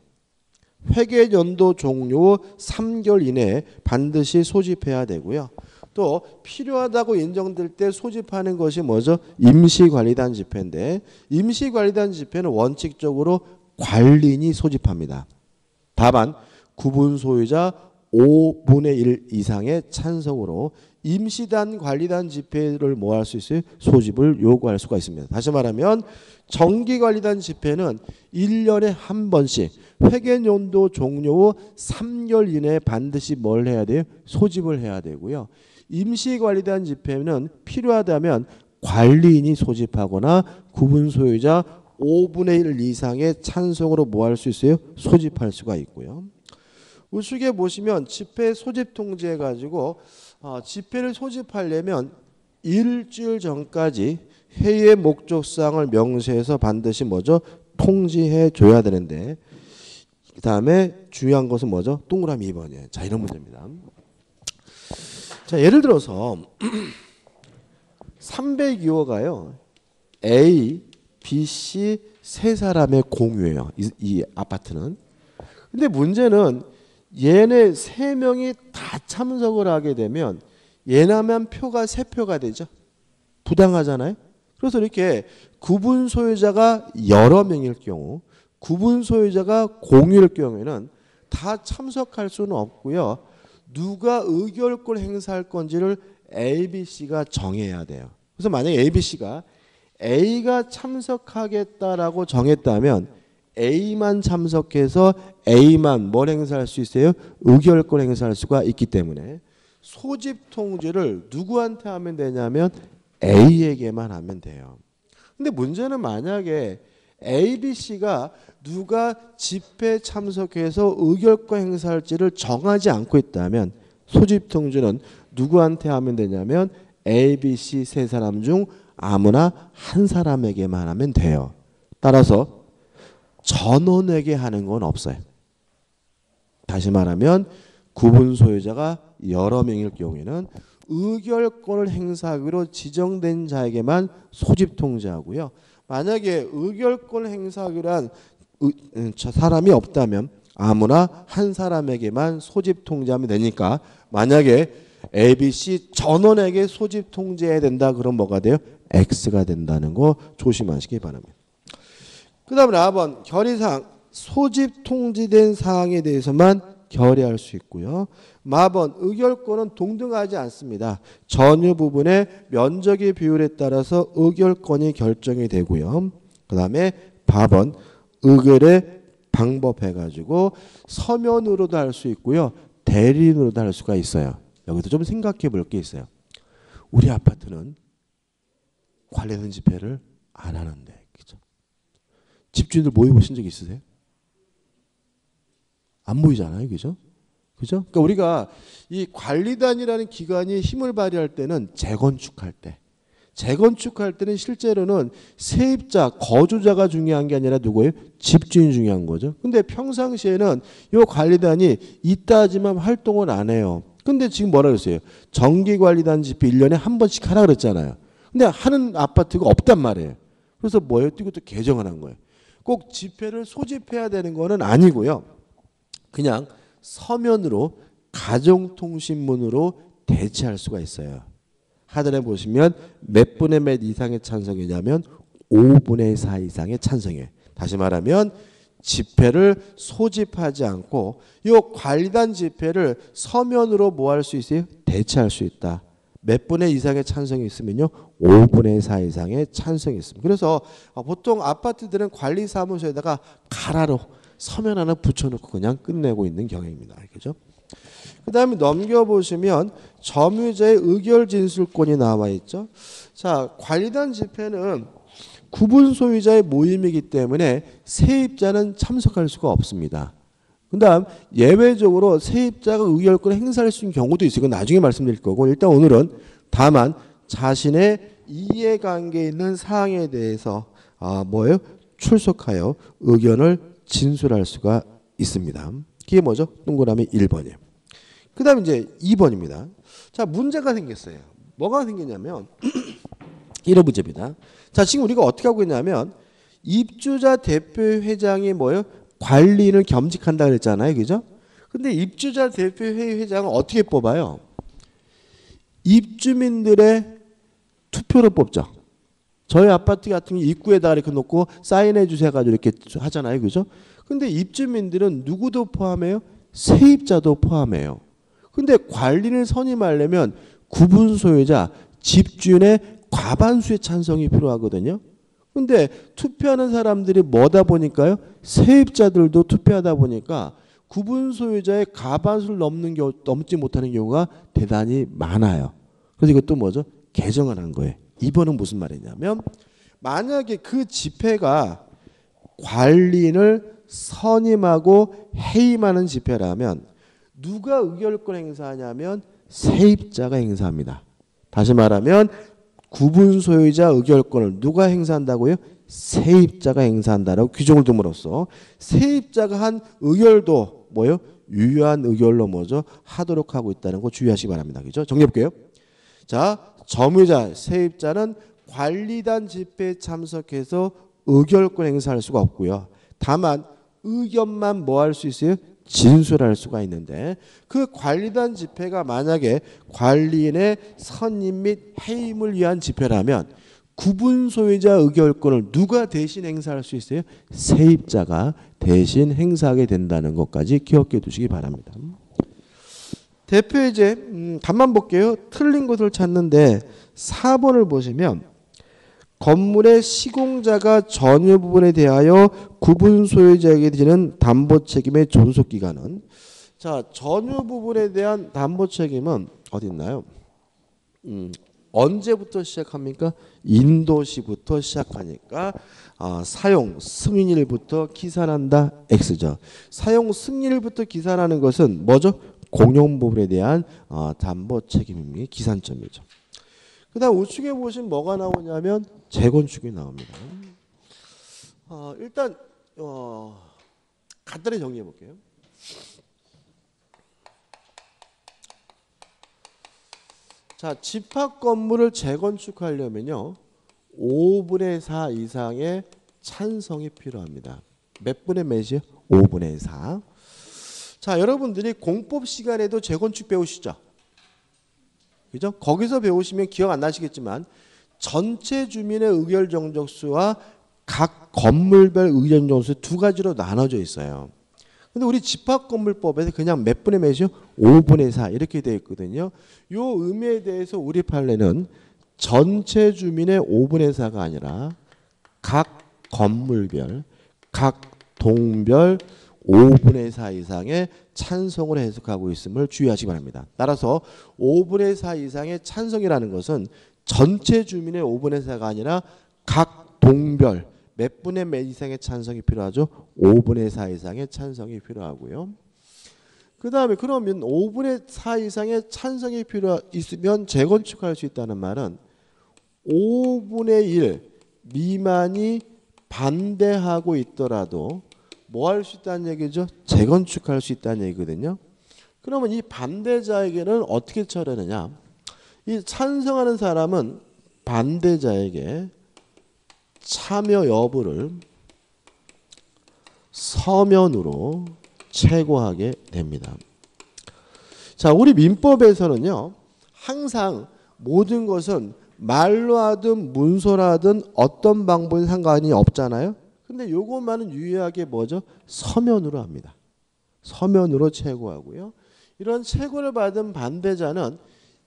회계 연도 종료 후 3개월 이내에 반드시 소집해야 되고요. 또 필요하다고 인정될 때 소집하는 것이 뭐죠? 임시관리단 집회인데 임시관리단 집회는 원칙적으로 관리인이 소집합니다. 다만 구분 소유자 5분의 1 이상의 찬성으로 임시단 관리단 집회를 뭐 할 수 있어요? 소집을 요구할 수가 있습니다. 다시 말하면 정기관리단 집회는 1년에 한 번씩 회계연도 종료 후 3개월 이내에 반드시 뭘 해야 돼요? 소집을 해야 되고요. 임시관리단 집회는 필요하다면 관리인이 소집하거나 구분 소유자 5분의 1 이상의 찬성으로 뭐 할 수 있어요? 소집할 수가 있고요. 우측에 보시면 집회 소집 통지해 가지고 집회를 소집하려면 일주일 전까지 회의의 목적사항을 명시해서 반드시 뭐죠? 통지해 줘야 되는데 그 다음에 중요한 것은 뭐죠? 동그라미 2번이에요. 자, 이런 문제입니다. 자, 예를 들어서 302호가요. A, B, C 세 사람의 공유예요. 이 아파트는. 근데 문제는 얘네 세 명이 다 참석을 하게 되면 얘나만 표가 세 표가 되죠. 부당하잖아요. 그래서 이렇게 구분 소유자가 여러 명일 경우, 구분 소유자가 공유일 경우에는 다 참석할 수는 없고요. 누가 의결권을 행사할 건지를 A, B, C가 정해야 돼요. 그래서 만약에 A, B, C가 A가 참석하겠다라고 정했다면 A만 참석해서 A만 뭘 행사할 수 있어요? 의결권 행사할 수가 있기 때문에 소집 통지를 누구한테 하면 되냐면 A에게만 하면 돼요. 근데 문제는 만약에 A, B, C가 누가 집회 참석해서 의결권 행사할지를 정하지 않고 있다면 소집 통지는 누구한테 하면 되냐면 A, B, C 세 사람 중 아무나 한 사람에게만 하면 돼요. 따라서 전원에게 하는 건 없어요. 다시 말하면 구분 소유자가 여러 명일 경우에는 의결권을 행사하기로 지정된 자에게만 소집 통지하고요. 만약에 의결권을 행사하기로 한 사람이 없다면 아무나 한 사람에게만 소집 통지하면 되니까 만약에 A, B, C 전원에게 소집 통지해야 된다 그럼 뭐가 돼요? X가 된다는 거 조심하시기 바랍니다. 그 다음에 4번 결의사항 소집 통지된 사항에 대해서만 결의할 수 있고요. 마번 의결권은 동등하지 않습니다. 전유 부분의 면적의 비율에 따라서 의결권이 결정이 되고요. 그 다음에 바번 의결의 방법 해가지고 서면으로도 할 수 있고요. 대리인으로도 할 수가 있어요. 여기서 좀 생각해 볼 게 있어요. 우리 아파트는 관리된 집회를 안 하는데 그죠? 집주인들 모여 보신 적 있으세요? 안 모이잖아요. 그죠? 그죠? 그러니까 우리가 이 관리단이라는 기관이 힘을 발휘할 때는 재건축할 때는 실제로는 세입자, 거주자가 중요한 게 아니라 누구예요? 집주인이 중요한 거죠. 근데 평상시에는 이 관리단이 있다지만 활동을 안 해요. 근데 지금 뭐라 그랬어요? 정기관리단 집회 1년에 한 번씩 하라 그랬잖아요. 근데 하는 아파트가 없단 말이에요. 그래서 뭐예요? 이것도 개정을 한 거예요. 꼭 집회를 소집해야 되는 거는 아니고요. 그냥 서면으로 가정통신문으로 대체할 수가 있어요. 하단에 보시면 몇 분의 몇 이상의 찬성이냐면 5분의 4 이상의 찬성이에요. 다시 말하면 집회를 소집하지 않고 이 관리단 집회를 서면으로 뭐 할 수 있어요? 대체할 수 있다. 몇 분의 이상의 찬성이 있으면요. 5분의 4 이상의 찬성이 있습니다. 그래서 보통 아파트들은 관리사무소에다가 가라로 서면 하나 붙여놓고 그냥 끝내고 있는 경향입니다. 그죠? 그 다음에 넘겨보시면 점유자의 의결 진술권이 나와 있죠. 자, 관리단 집회는 구분 소유자의 모임이기 때문에 세입자는 참석할 수가 없습니다. 그 다음 예외적으로 세입자가 의결권을 행사할 수 있는 경우도 있어요. 이건 나중에 말씀드릴 거고 일단 오늘은 다만 자신의 이해관계에 있는 사항에 대해서 뭐예요? 출석하여 의견을 진술할 수가 있습니다. 그게 뭐죠? 동그라미 1번이에요. 그 다음 이제 2번입니다. 자, 문제가 생겼어요. 뭐가 생겼냐면 이런 문제입니다. 자, 지금 우리가 어떻게 하고 있냐면 입주자 대표회장이 뭐예요? 관리인을 겸직한다 그랬잖아요. 그죠? 근데 입주자 대표회의 회장은 어떻게 뽑아요? 입주민들의 투표로 뽑죠. 저희 아파트 같은 경우 입구에다가 이렇게 놓고 사인해 주세요 가지고 이렇게 하잖아요. 그죠? 근데 입주민들은 누구도 포함해요? 세입자도 포함해요. 근데 관리인을 선임하려면 구분 소유자, 집주인의 과반수의 찬성이 필요하거든요. 근데 투표하는 사람들이 뭐다 보니까요. 세입자들도 투표하다 보니까 구분 소유자의 과반수를 넘지 못하는 경우가 대단히 많아요. 그래서 이것도 뭐죠? 개정을 한 거예요. 이번은 무슨 말이냐면 만약에 그 집회가 관리인을 선임하고 해임하는 집회라면 누가 의결권 행사하냐면 세입자가 행사합니다. 다시 말하면 구분 소유자 의결권을 누가 행사한다고요? 세입자가 행사한다라고 규정을 둠으로써 세입자가 한 의결도 뭐요? 유효한 의결로 뭐죠? 하도록 하고 있다는 거 주의하시기 바랍니다. 그죠? 정리해 볼게요. 자, 점유자, 세입자는 관리단 집회에 참석해서 의결권 행사할 수가 없고요. 다만 의견만 뭐 할 수 있어요? 진술할 수가 있는데 그 관리단 집회가 만약에 관리인의 선임 및 해임을 위한 집회라면 구분 소유자 의결권을 누가 대신 행사할 수 있어요? 세입자가 대신 행사하게 된다는 것까지 기억해 두시기 바랍니다. 대표이제 답만 볼게요. 틀린 것을 찾는데 4번을 보시면 건물의 시공자가 전유 부분에 대하여 구분 소유자에게 지는 담보 책임의 존속 기간은 자 전유 부분에 대한 담보 책임은 어디 있나요? 언제부터 시작합니까? 인도시부터 시작하니까 사용 승인일부터 기산한다 X죠. 사용 승인일부터 기산하는 것은 뭐죠? 공용 부분에 대한 담보 책임입니다. 기산점이죠. 그 다음 우측에 보시면 뭐가 나오냐면 재건축이 나옵니다. 일단 간단히 정리해 볼게요. 자, 집합 건물을 재건축하려면요 5분의 4 이상의 찬성이 필요합니다. 몇 분의 몇이요? 5분의 4. 자, 여러분들이 공법 시간에도 재건축 배우시죠? 그죠? 거기서 배우시면 기억 안 나시겠지만 전체 주민의 의결 정족수와 각 건물별 의견 정족수 두 가지로 나눠져 있어요. 근데 우리 집합건물법에서 그냥 몇 분의 몇이요? 5분의 4 이렇게 되어 있거든요. 이 의미에 대해서 우리 판례는 전체 주민의 5분의 4가 아니라 각 건물별, 각 동별 5분의 4 이상의 찬성을 해석하고 있음을 주의하시기 바랍니다. 따라서 5분의 4 이상의 찬성이라는 것은 전체 주민의 5분의 4가 아니라 각 동별 몇 분의 몇 이상의 찬성이 필요하죠? 5분의 4 이상의 찬성이 필요하고요. 그 다음에 그러면 5분의 4 이상의 찬성이 있으면 재건축할 수 있다는 말은 5분의 1 미만이 반대하고 있더라도 뭐 할 수 있다는 얘기죠? 재건축할 수 있다는 얘기거든요. 그러면 이 반대자에게는 어떻게 처리하느냐? 이 찬성하는 사람은 반대자에게 참여 여부를 서면으로 check하게 됩니다. 자, 우리 민법에서는요. 항상 모든 것은 말로 하든 문서로 하든 어떤 방법이 상관이 없잖아요. 근데 요것만은 유의하게 뭐죠? 서면으로 합니다. 서면으로 check하고요. 이런 check을 받은 반대자는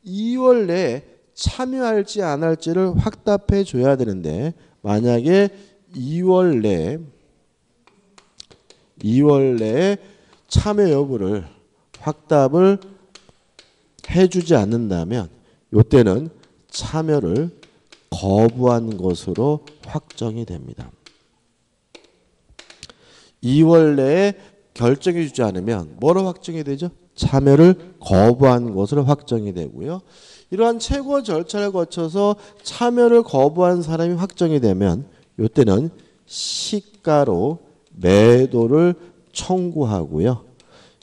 2월 내에 참여할지 안 할지를 확답해 줘야 되는데 만약에 2월 내에 참여 여부를 확답을 해주지 않는다면 이때는 참여를 거부한 것으로 확정이 됩니다. 2월 내에 결정해 주지 않으면 뭐로 확정이 되죠? 참여를 거부한 것으로 확정이 되고요. 이러한 최고 절차를 거쳐서 참여를 거부한 사람이 확정이 되면 이때는 시가로 매도를 청구하고요.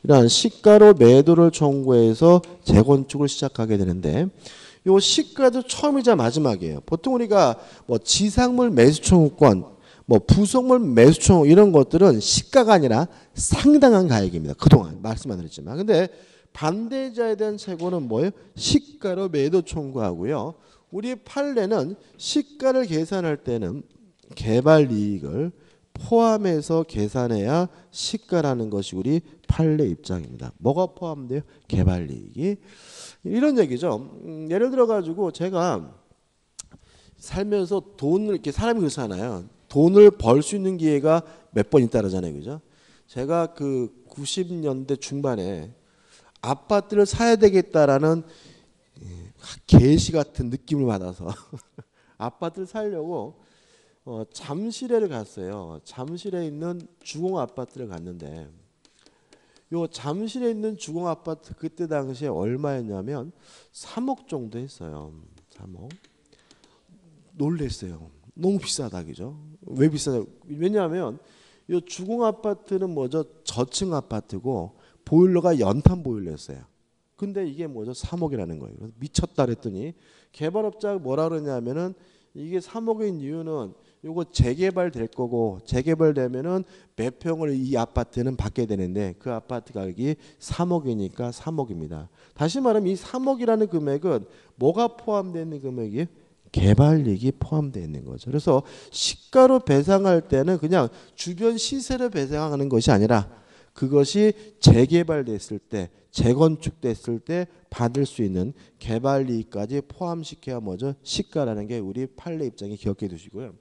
이러한 시가로 매도를 청구해서 재건축을 시작하게 되는데 이 시가도 처음이자 마지막이에요. 보통 우리가 뭐 지상물 매수 청구권, 뭐 부속물 매수 청구 이런 것들은 시가가 아니라 상당한 가액입니다. 그동안 말씀 안 드렸지만. 근데 반대자에 대한 채권은 뭐예요? 시가로 매도 청구하고요. 우리 판례는 시가를 계산할 때는 개발 이익을 포함해서 계산해야 시가라는 것이 우리 판례 입장입니다. 뭐가 포함돼요? 개발이익이. 이런 얘기죠. 예를 들어 가지고 제가 살면서 돈을 이렇게 사람이 그렇잖아요. 돈을 벌 수 있는 기회가 몇 번 있다라잖아요. 그죠? 제가 그 90년대 중반에 아파트를 사야 되겠다라는 계시 같은 느낌을 받아서 아파트를 사려고 잠실에를 갔어요. 잠실에 있는 주공 아파트를 갔는데 요 잠실에 있는 주공 아파트 그때 당시에 얼마였냐면 3억 정도 했어요. 3억. 놀랬어요. 너무 비싸다 그죠? 왜 비싸냐? 왜냐하면 요 주공 아파트는 뭐죠? 저층 아파트고 보일러가 연탄 보일러였어요. 근데 이게 뭐죠? 3억이라는 거예요. 그래서 미쳤다 그랬더니 개발업자가 뭐라 그러냐면은 이게 3억인 이유는 요거 재개발 될 거고 재개발되면은 몇 평을 이 아파트는 받게 되는데 그 아파트 가격이 3억이니까 3억입니다. 다시 말하면 이 3억이라는 금액은 뭐가 포함되어 있는 금액이에요? 개발이익이 포함되어 있는 거죠. 그래서 시가로 배상할 때는 그냥 주변 시세를 배상하는 것이 아니라 그것이 재개발됐을 때 재건축됐을 때 받을 수 있는 개발이익까지 포함시켜야 뭐죠? 시가라는 게 우리 판례 입장에 기억해 두시고요.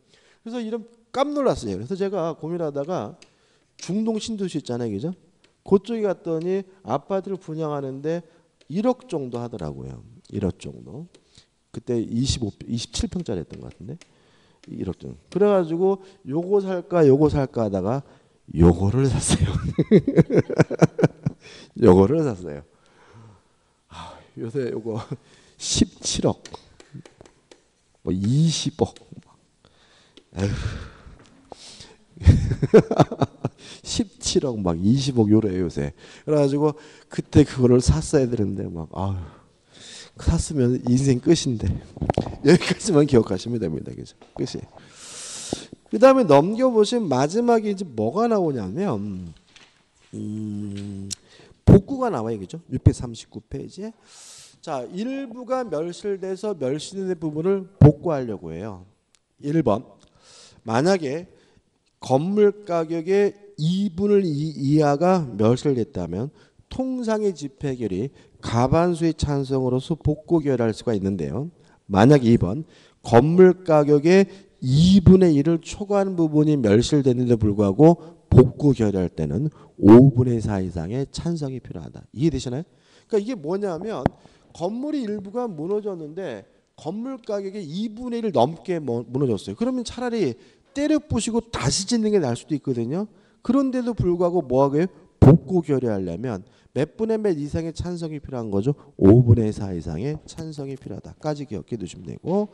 그래서 이런 깜놀랐어요. 그래서 제가 고민하다가 중동 신도시 있잖아요. 그죠? 그쪽에 갔더니 아파트를 분양하는데 1억 정도 하더라고요. 1억 정도. 그때 27평짜리였던 것 같은데 1억 정도. 그래가지고 요거 살까 하다가 요거를 샀어요. 요거를 샀어요. 요새 요거 17억 뭐 20억 에휴. 17억 막 20억 요래요 요새. 그래가지고 그때 그거를 샀어야 되는데 막 아유 샀으면 인생 끝인데 여기까지만 기억하시면 됩니다. 그죠? 끝이. 그 다음에 넘겨보시면 마지막에 이제 뭐가 나오냐면 복구가 나와요. 그죠? 639페이지에. 자, 일부가 멸실돼서 멸실된 부분을 복구하려고 해요. 1번. 만약에 건물 가격의 2분의 2 이하가 멸실됐다면 통상의 집회결이 가반수의 찬성으로서 복구 결의할 수가 있는데요. 만약 2번 건물 가격의 2분의 1을 초과하는 부분이 멸실되는데 불구하고 복구 결의할 때는 5분의 4 이상의 찬성이 필요하다. 이해되시나요? 그러니까 이게 뭐냐면 건물이 일부가 무너졌는데 건물 가격의 2분의 1을 넘게 무너졌어요. 그러면 차라리 때려 부시고 다시 짓는 게 나을 수도 있거든요. 그런데도 불구하고 뭐하게 복구 결의하려면 몇 분의 몇 이상의 찬성이 필요한 거죠. 5분의 4 이상의 찬성이 필요하다까지 기억해 두시면 되고,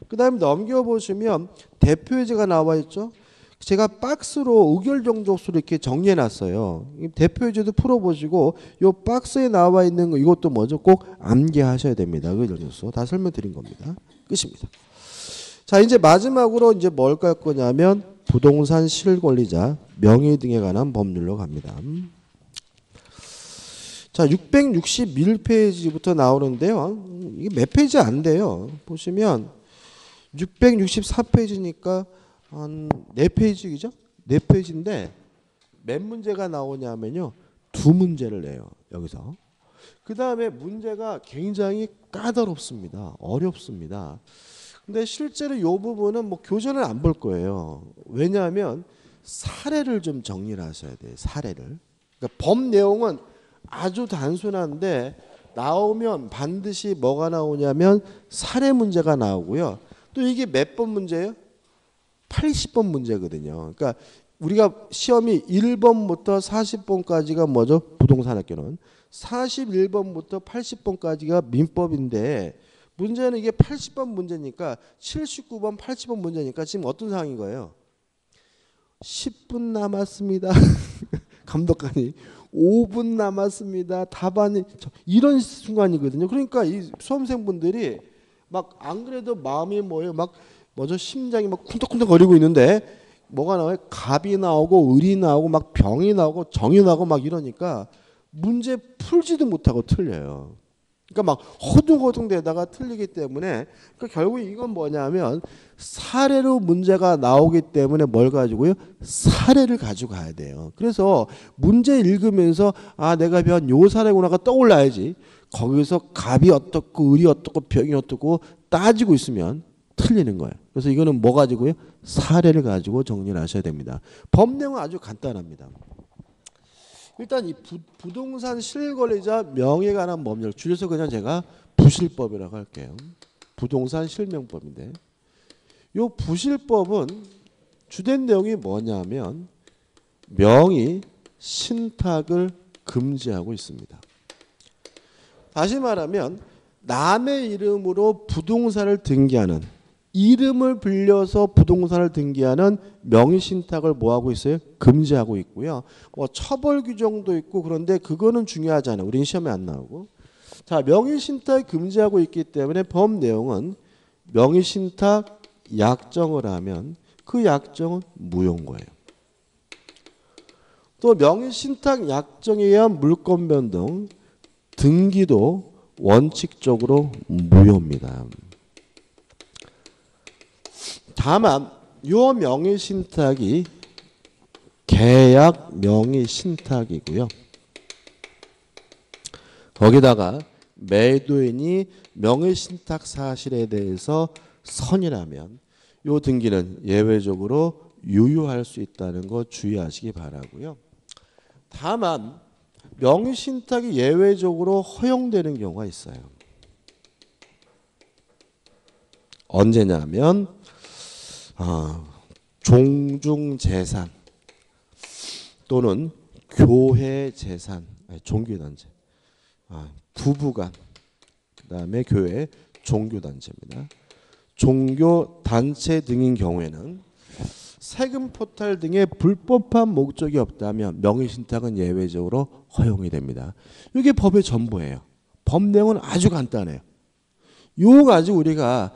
그 다음에 넘겨보시면 대표예제가 나와 있죠. 제가 박스로 의결정족수를 이렇게 정리해 놨어요. 대표예제도 풀어보시고 이 박스에 나와 있는 거 이것도 먼저 꼭 암기하셔야 됩니다. 의결정족수 다 설명드린 겁니다. 끝입니다. 자, 이제 마지막으로 이제 뭘 갈 거냐면 부동산 실권리자 명의 등에 관한 법률로 갑니다. 자, 661페이지부터 나오는데요. 이게 몇 페이지 안 돼요. 보시면 664페이지니까 한 4페이지죠? 4페이지인데 몇 문제가 나오냐면요. 2문제를 내요. 여기서. 그 다음에 문제가 굉장히 까다롭습니다. 어렵습니다. 근데 실제로 이 부분은 뭐 교재는 안 볼 거예요. 왜냐하면 사례를 좀 정리를 하셔야 돼요. 사례를. 그러니까 법 내용은 아주 단순한데 나오면 반드시 뭐가 나오냐면 사례 문제가 나오고요. 또 이게 몇 번 문제예요? 80번 문제거든요. 그러니까 우리가 시험이 1번부터 40번까지가 뭐죠? 부동산 학교는 41번부터 80번까지가 민법인데 문제는 이게 80번 문제니까 79번 80번 문제니까 지금 어떤 상황인 거예요? 10분 남았습니다. 감독관이 5분 남았습니다. 답안이 이런 순간이거든요. 그러니까 이 수험생분들이 막 안 그래도 마음이 뭐예요? 막 뭐죠? 심장이 막 쿵덕쿵덕 거리고 있는데 뭐가 나와요? 갑이 나오고 을이 나오고 막 병이 나오고 정이 나오고 막 이러니까 문제 풀지도 못하고 틀려요. 그러니까 막 허둥허둥대다가 틀리기 때문에 그러니까 결국 이건 뭐냐면 사례로 문제가 나오기 때문에 뭘 가지고요? 사례를 가지고 가야 돼요. 그래서 문제 읽으면서 아 내가 배운 요 사례구나가 떠올라야지. 거기서 갑이 어떻고 을이 어떻고 병이 어떻고 따지고 있으면 틀리는 거예요. 그래서 이거는 뭐 가지고요? 사례를 가지고 정리를 하셔야 됩니다. 법 내용은 아주 간단합니다. 일단 이 부동산 실권리자 명의에 관한 법률 줄여서 그냥 제가 부실법이라고 할게요. 부동산 실명법인데 이 부실법은 주된 내용이 뭐냐면 명의 신탁을 금지하고 있습니다. 다시 말하면 남의 이름으로 부동산을 등기하는 이름을 빌려서 부동산을 등기하는 명의신탁을 뭐하고 있어요? 금지하고 있고요. 뭐 처벌 규정도 있고 그런데 그거는 중요하지 않아요. 우리는 시험에 안 나오고. 자, 명의신탁 금지하고 있기 때문에 법 내용은 명의신탁 약정을 하면 그 약정은 무효인 거예요. 또 명의신탁 약정에 의한 물권 변동 등기도 원칙적으로 무효입니다. 다만 이 명의신탁이 계약 명의신탁이고요. 거기다가 매도인이 명의신탁 사실에 대해서 선이라면 이 등기는 예외적으로 유효할 수 있다는 거 주의하시기 바라고요. 다만 명의신탁이 예외적으로 허용되는 경우가 있어요. 언제냐면 종중재산 또는 교회재산, 종교단체, 부부간, 그 다음에 교회, 종교단체입니다. 종교단체 등인 경우에는 세금 포탈 등의 불법한 목적이 없다면 명의신탁은 예외적으로 허용이 됩니다. 이게 법의 전부예요. 법 내용은 아주 간단해요. 이거 가지고 우리가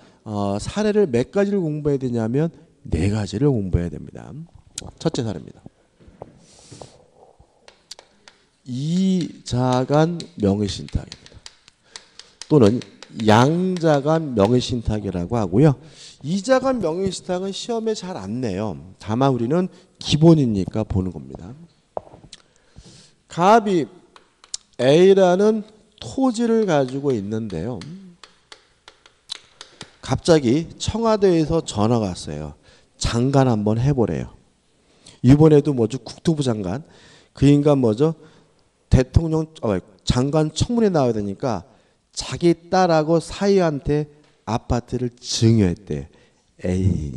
사례를 몇 가지를 공부해야 되냐면 4가지를 공부해야 됩니다. 첫째 사례입니다. 이자간 명의신탁입니다. 또는 양자간 명의신탁이라고 하고요. 이자간 명의신탁은 시험에 잘 안 내요. 다만 우리는 기본이니까 보는 겁니다. 갑이 A라는 토지를 가지고 있는데요. 갑자기 청와대에서 전화가 왔어요. 장관 한번 해보래요. 이번에도 뭐죠? 국토부 장관. 그 인간 뭐죠? 대통령 장관 청문회 나와야 되니까 자기 딸하고 사위한테 아파트를 증여했대. 에이.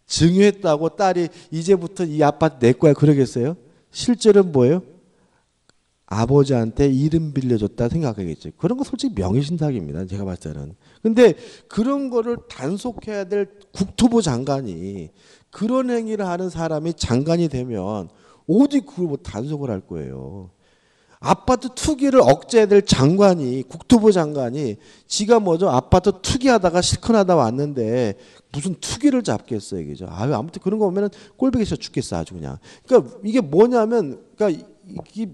증여했다고 딸이 이제부터 이 아파트 내 거야 그러겠어요? 실제로는 뭐예요? 아버지한테 이름 빌려줬다 생각하겠죠. 그런 거 솔직히 명의신탁입니다. 제가 봤을 때는. 근데 그런 거를 단속해야 될 국토부 장관이 그런 행위를 하는 사람이 장관이 되면 어디 그걸 뭐 단속을 할 거예요. 아파트 투기를 억제해야 될 장관이 국토부 장관이 지가 뭐죠? 아파트 투기하다가 실컷하다 왔는데 무슨 투기를 잡겠어요, 그죠? 아무튼 그런 거 보면은 꼴보기 싫어 죽겠어 아주 그냥. 그러니까 이게 뭐냐면, 그러니까 이게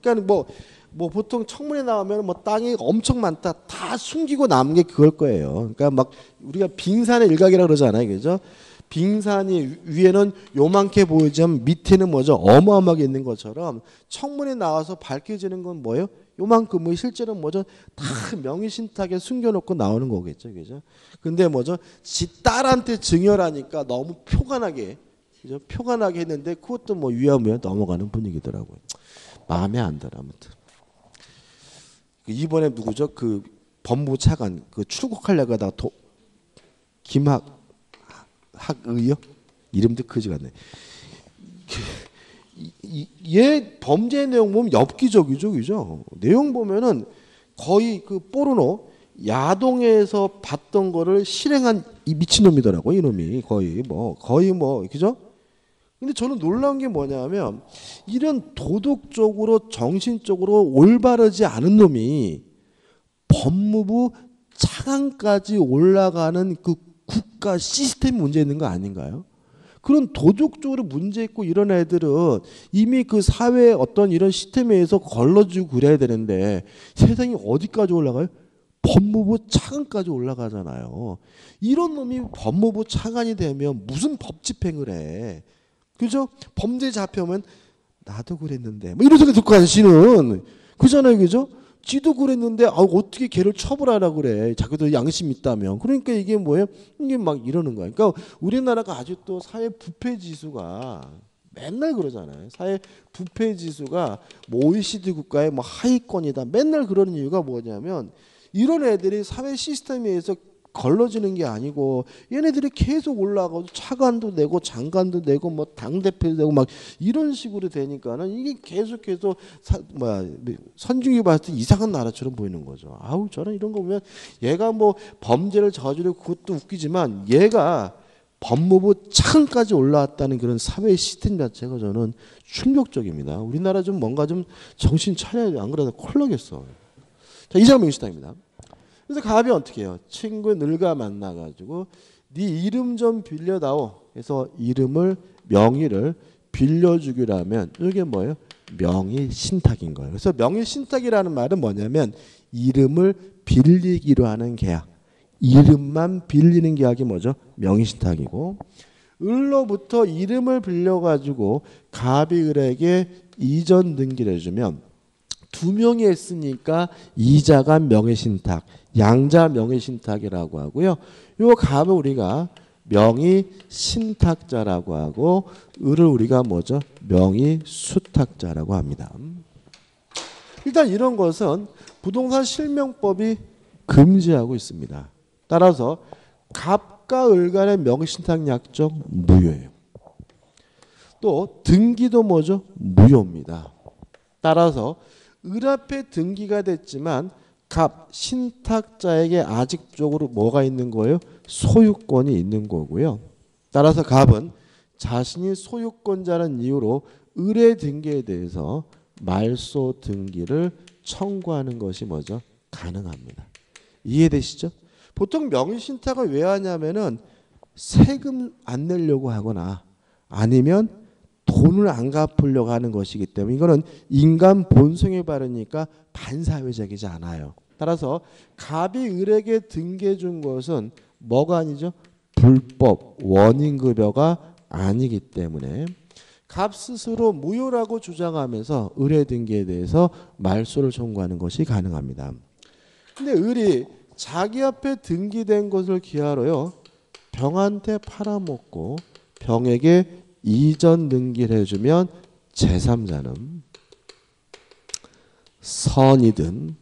그러니까 뭐 보통 청문회 나오면 뭐 땅이 엄청 많다 다 숨기고 남은 게 그걸 거예요. 그러니까 막 우리가 빙산의 일각이라 그러잖아요, 그죠? 빙산이 위에는 요만게 보이지만 밑에는 뭐죠? 어마어마하게 있는 것처럼 청문회 나와서 밝혀지는 건 뭐예요? 요만큼은 실제로는 뭐죠? 다 명의신탁에 숨겨놓고 나오는 거겠죠, 그죠? 근데 뭐죠? 지 딸한테 증여라니까 너무 표관하게, 그죠? 표관하게 했는데 그것도 뭐 위험해 넘어가는 분위기더라고요. 마음에 안 들어 아무튼. 이번에 누구죠? 그 법무부 차관 그 출국하려고 하다가 김학의요? 이름도 크지 않네. 얘 범죄 내용 보면 엽기적이죠, 그죠? 내용 보면은 거의 그 포르노 야동에서 봤던 거를 실행한 이 미친놈이더라고, 이놈이 거의 뭐 그죠? 근데 저는 놀라운 게 뭐냐면 이런 도덕적으로 정신적으로 올바르지 않은 놈이 법무부 차관까지 올라가는 그 국가 시스템 문제 있는 거 아닌가요? 그런 도덕적으로 문제 있고 이런 애들은 이미 그 사회의 어떤 이런 시스템에 의해서 걸러지고 그래야 되는데 세상이 어디까지 올라가요? 법무부 차관까지 올라가잖아요. 이런 놈이 법무부 차관이 되면 무슨 법 집행을 해? 그죠? 범죄 잡혀면 나도 그랬는데 뭐 이런 소리 듣고 가시는 그잖아요, 그죠? 지도 그랬는데 어떻게 걔를 처벌하라고 그래? 자기도 양심 있다면. 그러니까 이게 뭐예요? 이게 막 이러는 거야. 그러니까 우리나라가 아직도 사회 부패 지수가 맨날 그러잖아요. 사회 부패 지수가 뭐 OECD 국가의 뭐 하위권이다. 맨날 그러는 이유가 뭐냐면 이런 애들이 사회 시스템에 의해서 걸러지는 게 아니고 얘네들이 계속 올라가고 차관도 내고 장관도 내고 뭐 당대표도 되고 막 이런 식으로 되니까는 이게 계속해서 선진국이 봤을 때 이상한 나라처럼 보이는 거죠. 아우 저는 이런 거 보면 얘가 뭐 범죄를 저지르고 그것도 웃기지만 얘가 법무부 차관까지 올라왔다는 그런 사회 시스템 자체가 저는 충격적입니다. 우리나라 좀 뭔가 좀 정신 차려야 돼. 안 그러다 콜 나겠어. 자, 이상한 명시당입니다. 그래서 갑이 어떻게 해요? 친구 늙어 만나가지고 네 이름 좀 빌려다오. 그래서 이름을 명의를 빌려주기로 하면 이게 뭐예요? 명의 신탁인 거예요. 그래서 명의 신탁이라는 말은 뭐냐면 이름을 빌리기로 하는 계약. 이름만 빌리는 계약이 뭐죠? 명의 신탁이고 을로부터 이름을 빌려가지고 갑이 을에게 이전 등기를 해주면 두 명이 했으니까 이자가 명의신탁, 양자 명의신탁이라고 하고요. 요 갑을 우리가 명의신탁자라고 하고 을을 우리가 뭐죠? 명의수탁자라고 합니다. 일단 이런 것은 부동산 실명법이 금지하고 있습니다. 따라서 갑과 을 간의 명의신탁 약정 무효예요. 또 등기도 뭐죠? 무효입니다. 따라서 을 앞에 등기가 됐지만 갑 신탁자에게 아직적으로 뭐가 있는 거예요? 소유권이 있는 거고요. 따라서 갑은 자신이 소유권자라는 이유로 을의 등기에 대해서 말소 등기를 청구하는 것이 뭐죠? 가능합니다. 이해되시죠? 보통 명의신탁을 왜 하냐면은 세금 안 내려고 하거나 아니면 돈을 안 갚으려고 하는 것이기 때문에 이거는 인간 본성에 바르니까 반사회적이지 않아요. 따라서 갑이 을에게 등기해 준 것은 뭐가 아니죠? 불법 원인급여가 아니기 때문에 갑 스스로 무효라고 주장하면서 을의 등기에 대해서 말소를 청구하는 것이 가능합니다. 근데 을이 자기 앞에 등기된 것을 기하로요 병한테 팔아먹고 병에게 이전 등기를 해주면 제3자는 선이든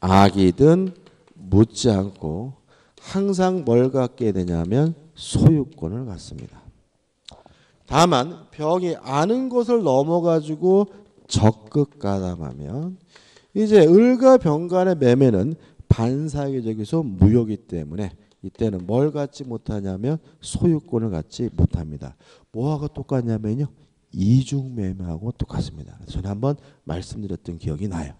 악이든 묻지 않고 항상 뭘 갖게 되냐면 소유권을 갖습니다. 다만 병이 아는 것을 넘어가지고 적극 가담하면 이제 을과 병 간의 매매는 반사회적에서 무효이기 때문에 이때는 뭘 갖지 못하냐면 소유권을 갖지 못합니다. 뭐하고 똑같냐면요. 이중매매하고 똑같습니다. 저는 한번 말씀드렸던 기억이 나요.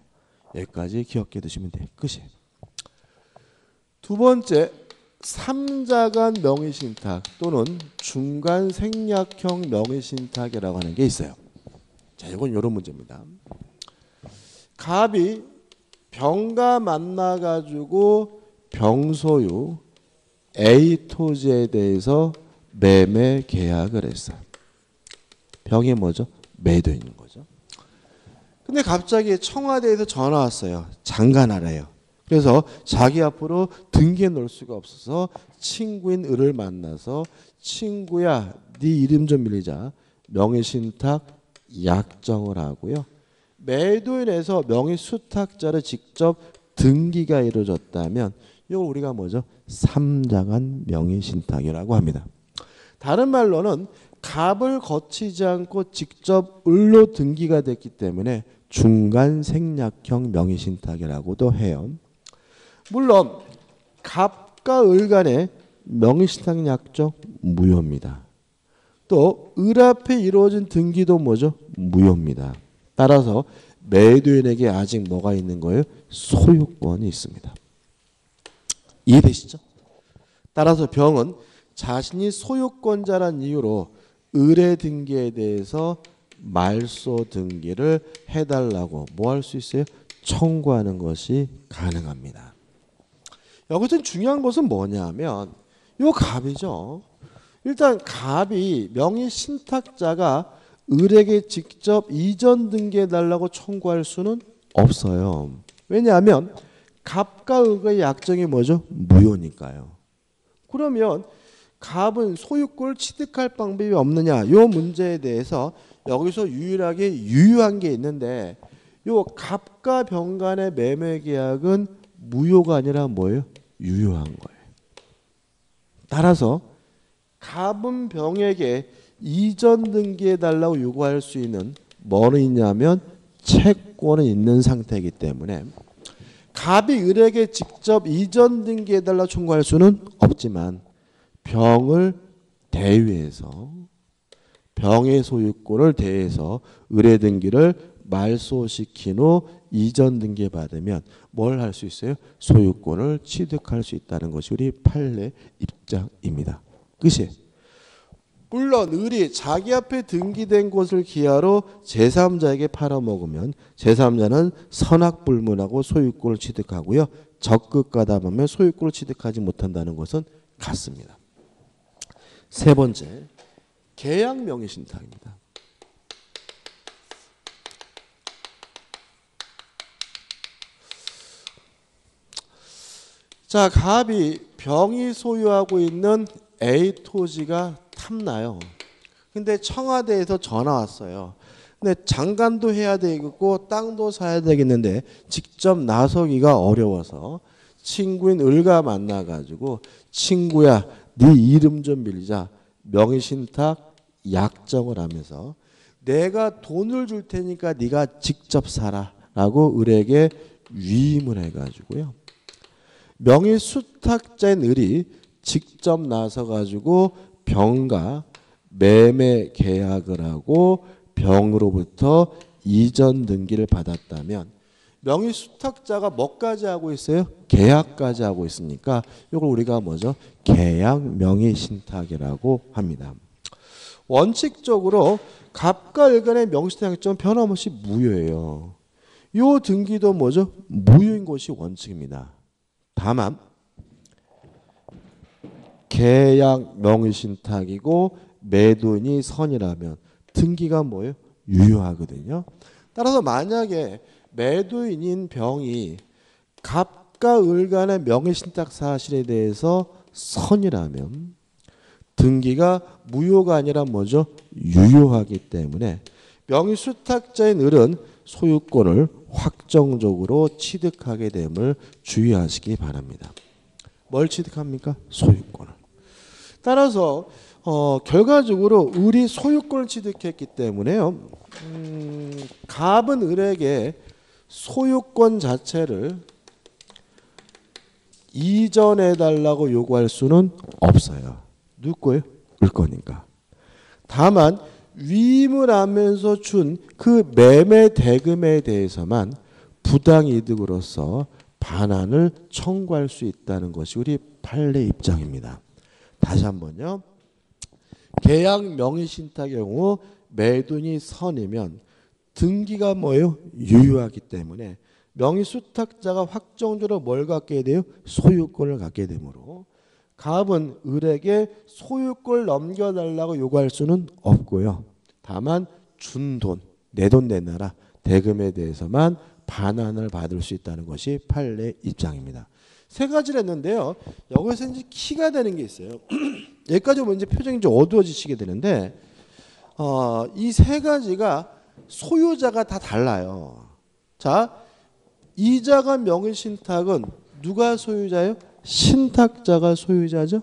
여기까지 기억해 두시면 돼요. 끝이에요. 두 번째, 삼자간 명의신탁 또는 중간 생략형 명의신탁이라고 하는 게 있어요. 자, 이건 이런 문제입니다. 갑이 병과 만나가지고 병소유 A 토지에 대해서 매매 계약을 했어요. 병이 뭐죠? 매도 있는 거죠. 근데 갑자기 청와대에서 전화 왔어요. 장관하래요. 그래서 자기 앞으로 등기해 놓을 수가 없어서 친구인 을을 만나서 친구야, 네 이름 좀 빌리자. 명의신탁 약정을 하고요. 매도인에서 명의수탁자를 직접 등기가 이루어졌다면 이걸 우리가 뭐죠? 삼자간 명의신탁이라고 합니다. 다른 말로는 갑을 거치지 않고 직접 을로 등기가 됐기 때문에 중간 생략형 명의신탁이라고도 해요. 물론 갑과 을 간의 명의신탁 약정 무효입니다. 또 을 앞에 이루어진 등기도 뭐죠? 무효입니다. 따라서 매도인에게 아직 뭐가 있는 거예요? 소유권이 있습니다. 이해되시죠? 따라서 병은 자신이 소유권자란 이유로 의뢰 등기에 대해서 말소 등기를 해달라고 뭐 할 수 있어요? 청구하는 것이 가능합니다. 여기서 중요한 것은 뭐냐면 요 갑이죠. 일단 갑이 명의 신탁자가 을에게 직접 이전 등기해달라고 청구할 수는 없어요. 왜냐하면 갑과 을의 약정이 뭐죠? 무효니까요. 그러면 갑은 소유권을 취득할 방법이 없느냐? 이 문제에 대해서 여기서 유일하게 유효한 게 있는데 요 갑과 병 간의 매매 계약은 무효가 아니라 뭐예요? 유효한 거예요. 따라서 갑은 병에게 이전 등기해 달라고 요구할 수 있는 뭐는 있냐면 채권은 있는 상태이기 때문에 갑이 을에게 직접 이전 등기해 달라고 청구할 수는 없지만 병을 대위해서 병의 소유권을 대해서 의뢰 등기를 말소시킨 후 이전 등기 받으면 뭘 할 수 있어요? 소유권을 취득할 수 있다는 것이 우리 판례 입장입니다. 끝이. 물론 을이 자기 앞에 등기된 곳을 기하로 제3자에게 팔아먹으면 제3자는 선악불문하고 소유권을 취득하고요. 적극 가담하면 소유권을 취득하지 못한다는 것은 같습니다. 세 번째, 계약 명의신탁입니다. 자, 갑이 병이 소유하고 있는 A 토지가 탐나요. 근데 청와대에서 전화 왔어요. 근데 장관도 해야 되겠고 땅도 사야 되겠는데 직접 나서기가 어려워서 친구인 을과 만나가지고 친구야 네 이름 좀 빌리자 명의신탁 약정을 하면서 내가 돈을 줄 테니까 네가 직접 사라 라고 을에게 위임을 해가지고요. 명의수탁자인 을이 직접 나서가지고 병과 매매 계약을 하고 병으로부터 이전 등기를 받았다면 명의수탁자가 뭐까지 하고 있어요? 계약까지 하고 있으니까 이걸 우리가 뭐죠? 계약 명의신탁이라고 합니다. 원칙적으로 갑과 을 간의 명의신탁 약정은 변함없이 무효예요. 이 등기도 뭐죠? 무효인 것이 원칙입니다. 다만 계약 명의신탁이고 매도인이 선이라면 등기가 뭐예요? 유효하거든요. 따라서 만약에 매도인인 병이 갑과 을 간의 명의신탁 사실에 대해서 선이라면 등기가 무효가 아니라 뭐죠? 유효하기 때문에 명의수탁자인 을은 소유권을 확정적으로 취득하게 됨을 주의하시기 바랍니다. 뭘 취득합니까? 소유권을. 따라서 결과적으로 을이 소유권을 취득했기 때문에요. 갑은 을에게 소유권 자체를 이전해달라고 요구할 수는 없어요. 누구 거예요? 을 거니까. 다만 위임을 하면서 준 그 매매 대금에 대해서만 부당이득으로서 반환을 청구할 수 있다는 것이 우리 판례 입장입니다. 다시 한번요. 계약 명의신탁의 경우 매도인이 선이면 등기가 뭐예요? 유효하기 때문에 명의수탁자가 확정적으로 뭘 갖게 돼요? 소유권을 갖게 되므로 갑은 을에게 소유권을 넘겨달라고 요구할 수는 없고요. 다만 준 돈, 내 돈 내놔라 대금에 대해서만 반환을 받을 수 있다는 것이 판례 입장입니다. 세 가지를 했는데요. 여기서 이제 키가 되는 게 있어요. 여기까지 보면 이제 표정이 좀 어두워지시게 되는데 이 세 가지가 소유자가 다 달라요. 자, 이자가 명의신탁은 누가 소유자예요? 신탁자가 소유자죠.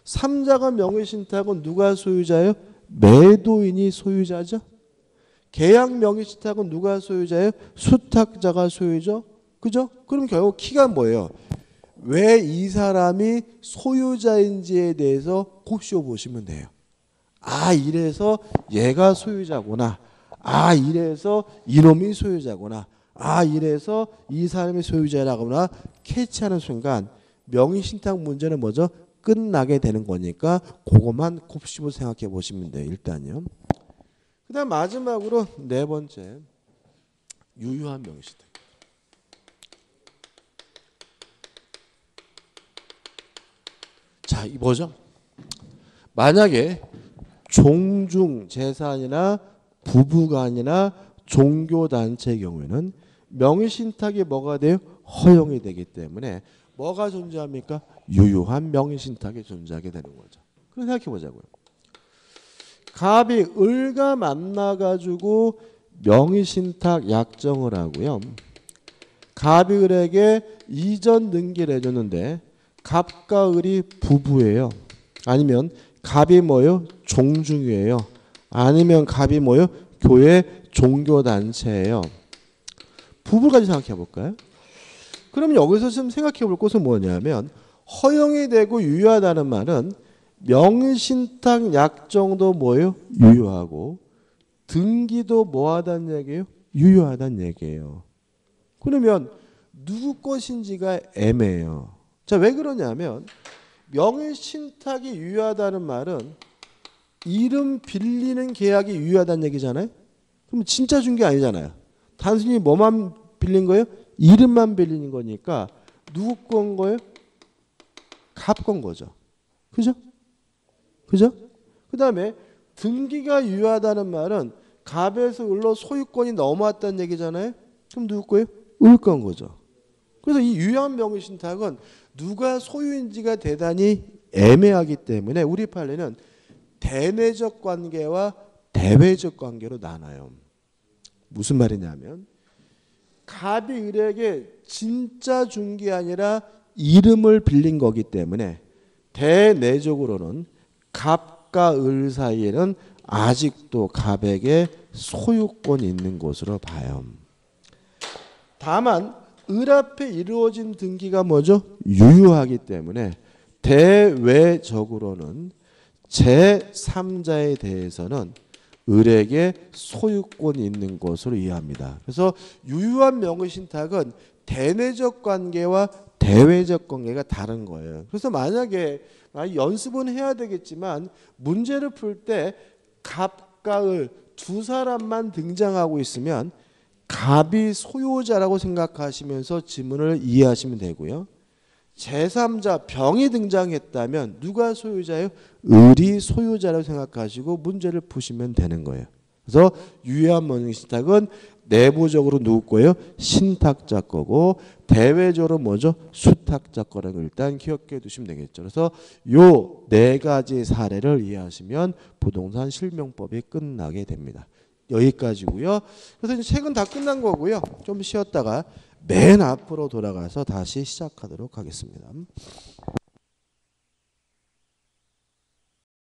3자가 명의신탁은 누가 소유자예요? 매도인이 소유자죠. 계약 명의신탁은 누가 소유자예요? 수탁자가 소유죠. 그죠? 그럼 결국 키가 뭐예요? 왜 이 사람이 소유자인지에 대해서 곱씹어 보시면 돼요. 아, 이래서 얘가 소유자구나. 아, 이래서 이놈이 소유자구나. 아, 이래서 이 사람이 소유자라거나 캐치하는 순간 명의신탁 문제는 뭐죠? 끝나게 되는 거니까 그것만 곱씹어 생각해 보시면 돼요. 일단요. 그 다음 마지막으로 네 번째 유효한 명의신탁. 자, 이 뭐죠? 만약에 종중 재산이나 부부간이나 종교단체의 경우에는 명의신탁이 뭐가 돼요? 허용이 되기 때문에 뭐가 존재합니까? 유효한 명의신탁이 존재하게 되는 거죠. 그럼 생각해 보자고요. 갑이 을과 만나가지고 명의신탁 약정을 하고요. 갑이 을에게 이전 등기를 해줬는데 갑과 을이 부부예요. 아니면 갑이 뭐예요? 종중이에요. 아니면 갑이 뭐예요? 교회 종교단체예요. 부부까지 생각해 볼까요? 그럼 여기서 좀 생각해 볼 것은 뭐냐면 허용이 되고 유효하다는 말은 명의신탁 약정도 뭐예요? 유효하고 등기도 뭐하다는 얘기예요? 유효하다는 얘기예요. 그러면 누구 것인지가 애매해요. 자, 왜 그러냐면 명의신탁이 유효하다는 말은 이름 빌리는 계약이 유효하다는 얘기잖아요. 그럼 진짜 준 게 아니잖아요. 단순히 뭐만 빌린 거예요? 이름만 빌리는 거니까 누구 건 거예요? 갑 건 거죠. 그죠? 그죠? 그 다음에 등기가 유효하다는 말은 갑에서 을로 소유권이 넘어왔다는 얘기잖아요. 그럼 누구 거예요? 을 건 거죠. 그래서 이 유효한 명의신탁은 누가 소유인지가 대단히 애매하기 때문에 우리 판례는 대내적 관계와 대외적 관계로 나눠요. 무슨 말이냐면 갑이 을에게 진짜 준 게 아니라 이름을 빌린 거기 때문에 대내적으로는 갑과 을 사이에는 아직도 갑에게 소유권이 있는 것으로 봐요. 다만 을 앞에 이루어진 등기가 뭐죠? 유효하기 때문에 대외적으로는 제3자에 대해서는 을에게 소유권이 있는 것으로 이해합니다. 그래서 유효한 명의신탁은 대내적 관계와 대외적 관계가 다른 거예요. 그래서 만약에 연습은 해야 되겠지만 문제를 풀 때 갑과 을 두 사람만 등장하고 있으면 갑이 소유자라고 생각하시면서 지문을 이해하시면 되고요. 제3자 병이 등장했다면 누가 소유자예요? 을이 소유자라고 생각하시고 문제를 푸시면 되는 거예요. 그래서 유효한 명의신탁은 내부적으로 누구 거예요? 신탁자 거고 대외적으로 뭐죠? 수탁자 거라는 걸 일단 기억해 두시면 되겠죠. 그래서 요 네 가지 사례를 이해하시면 부동산 실명법이 끝나게 됩니다. 여기까지고요. 그래서 이제 책은 다 끝난 거고요. 좀 쉬었다가 맨 앞으로 돌아가서 다시 시작하도록 하겠습니다.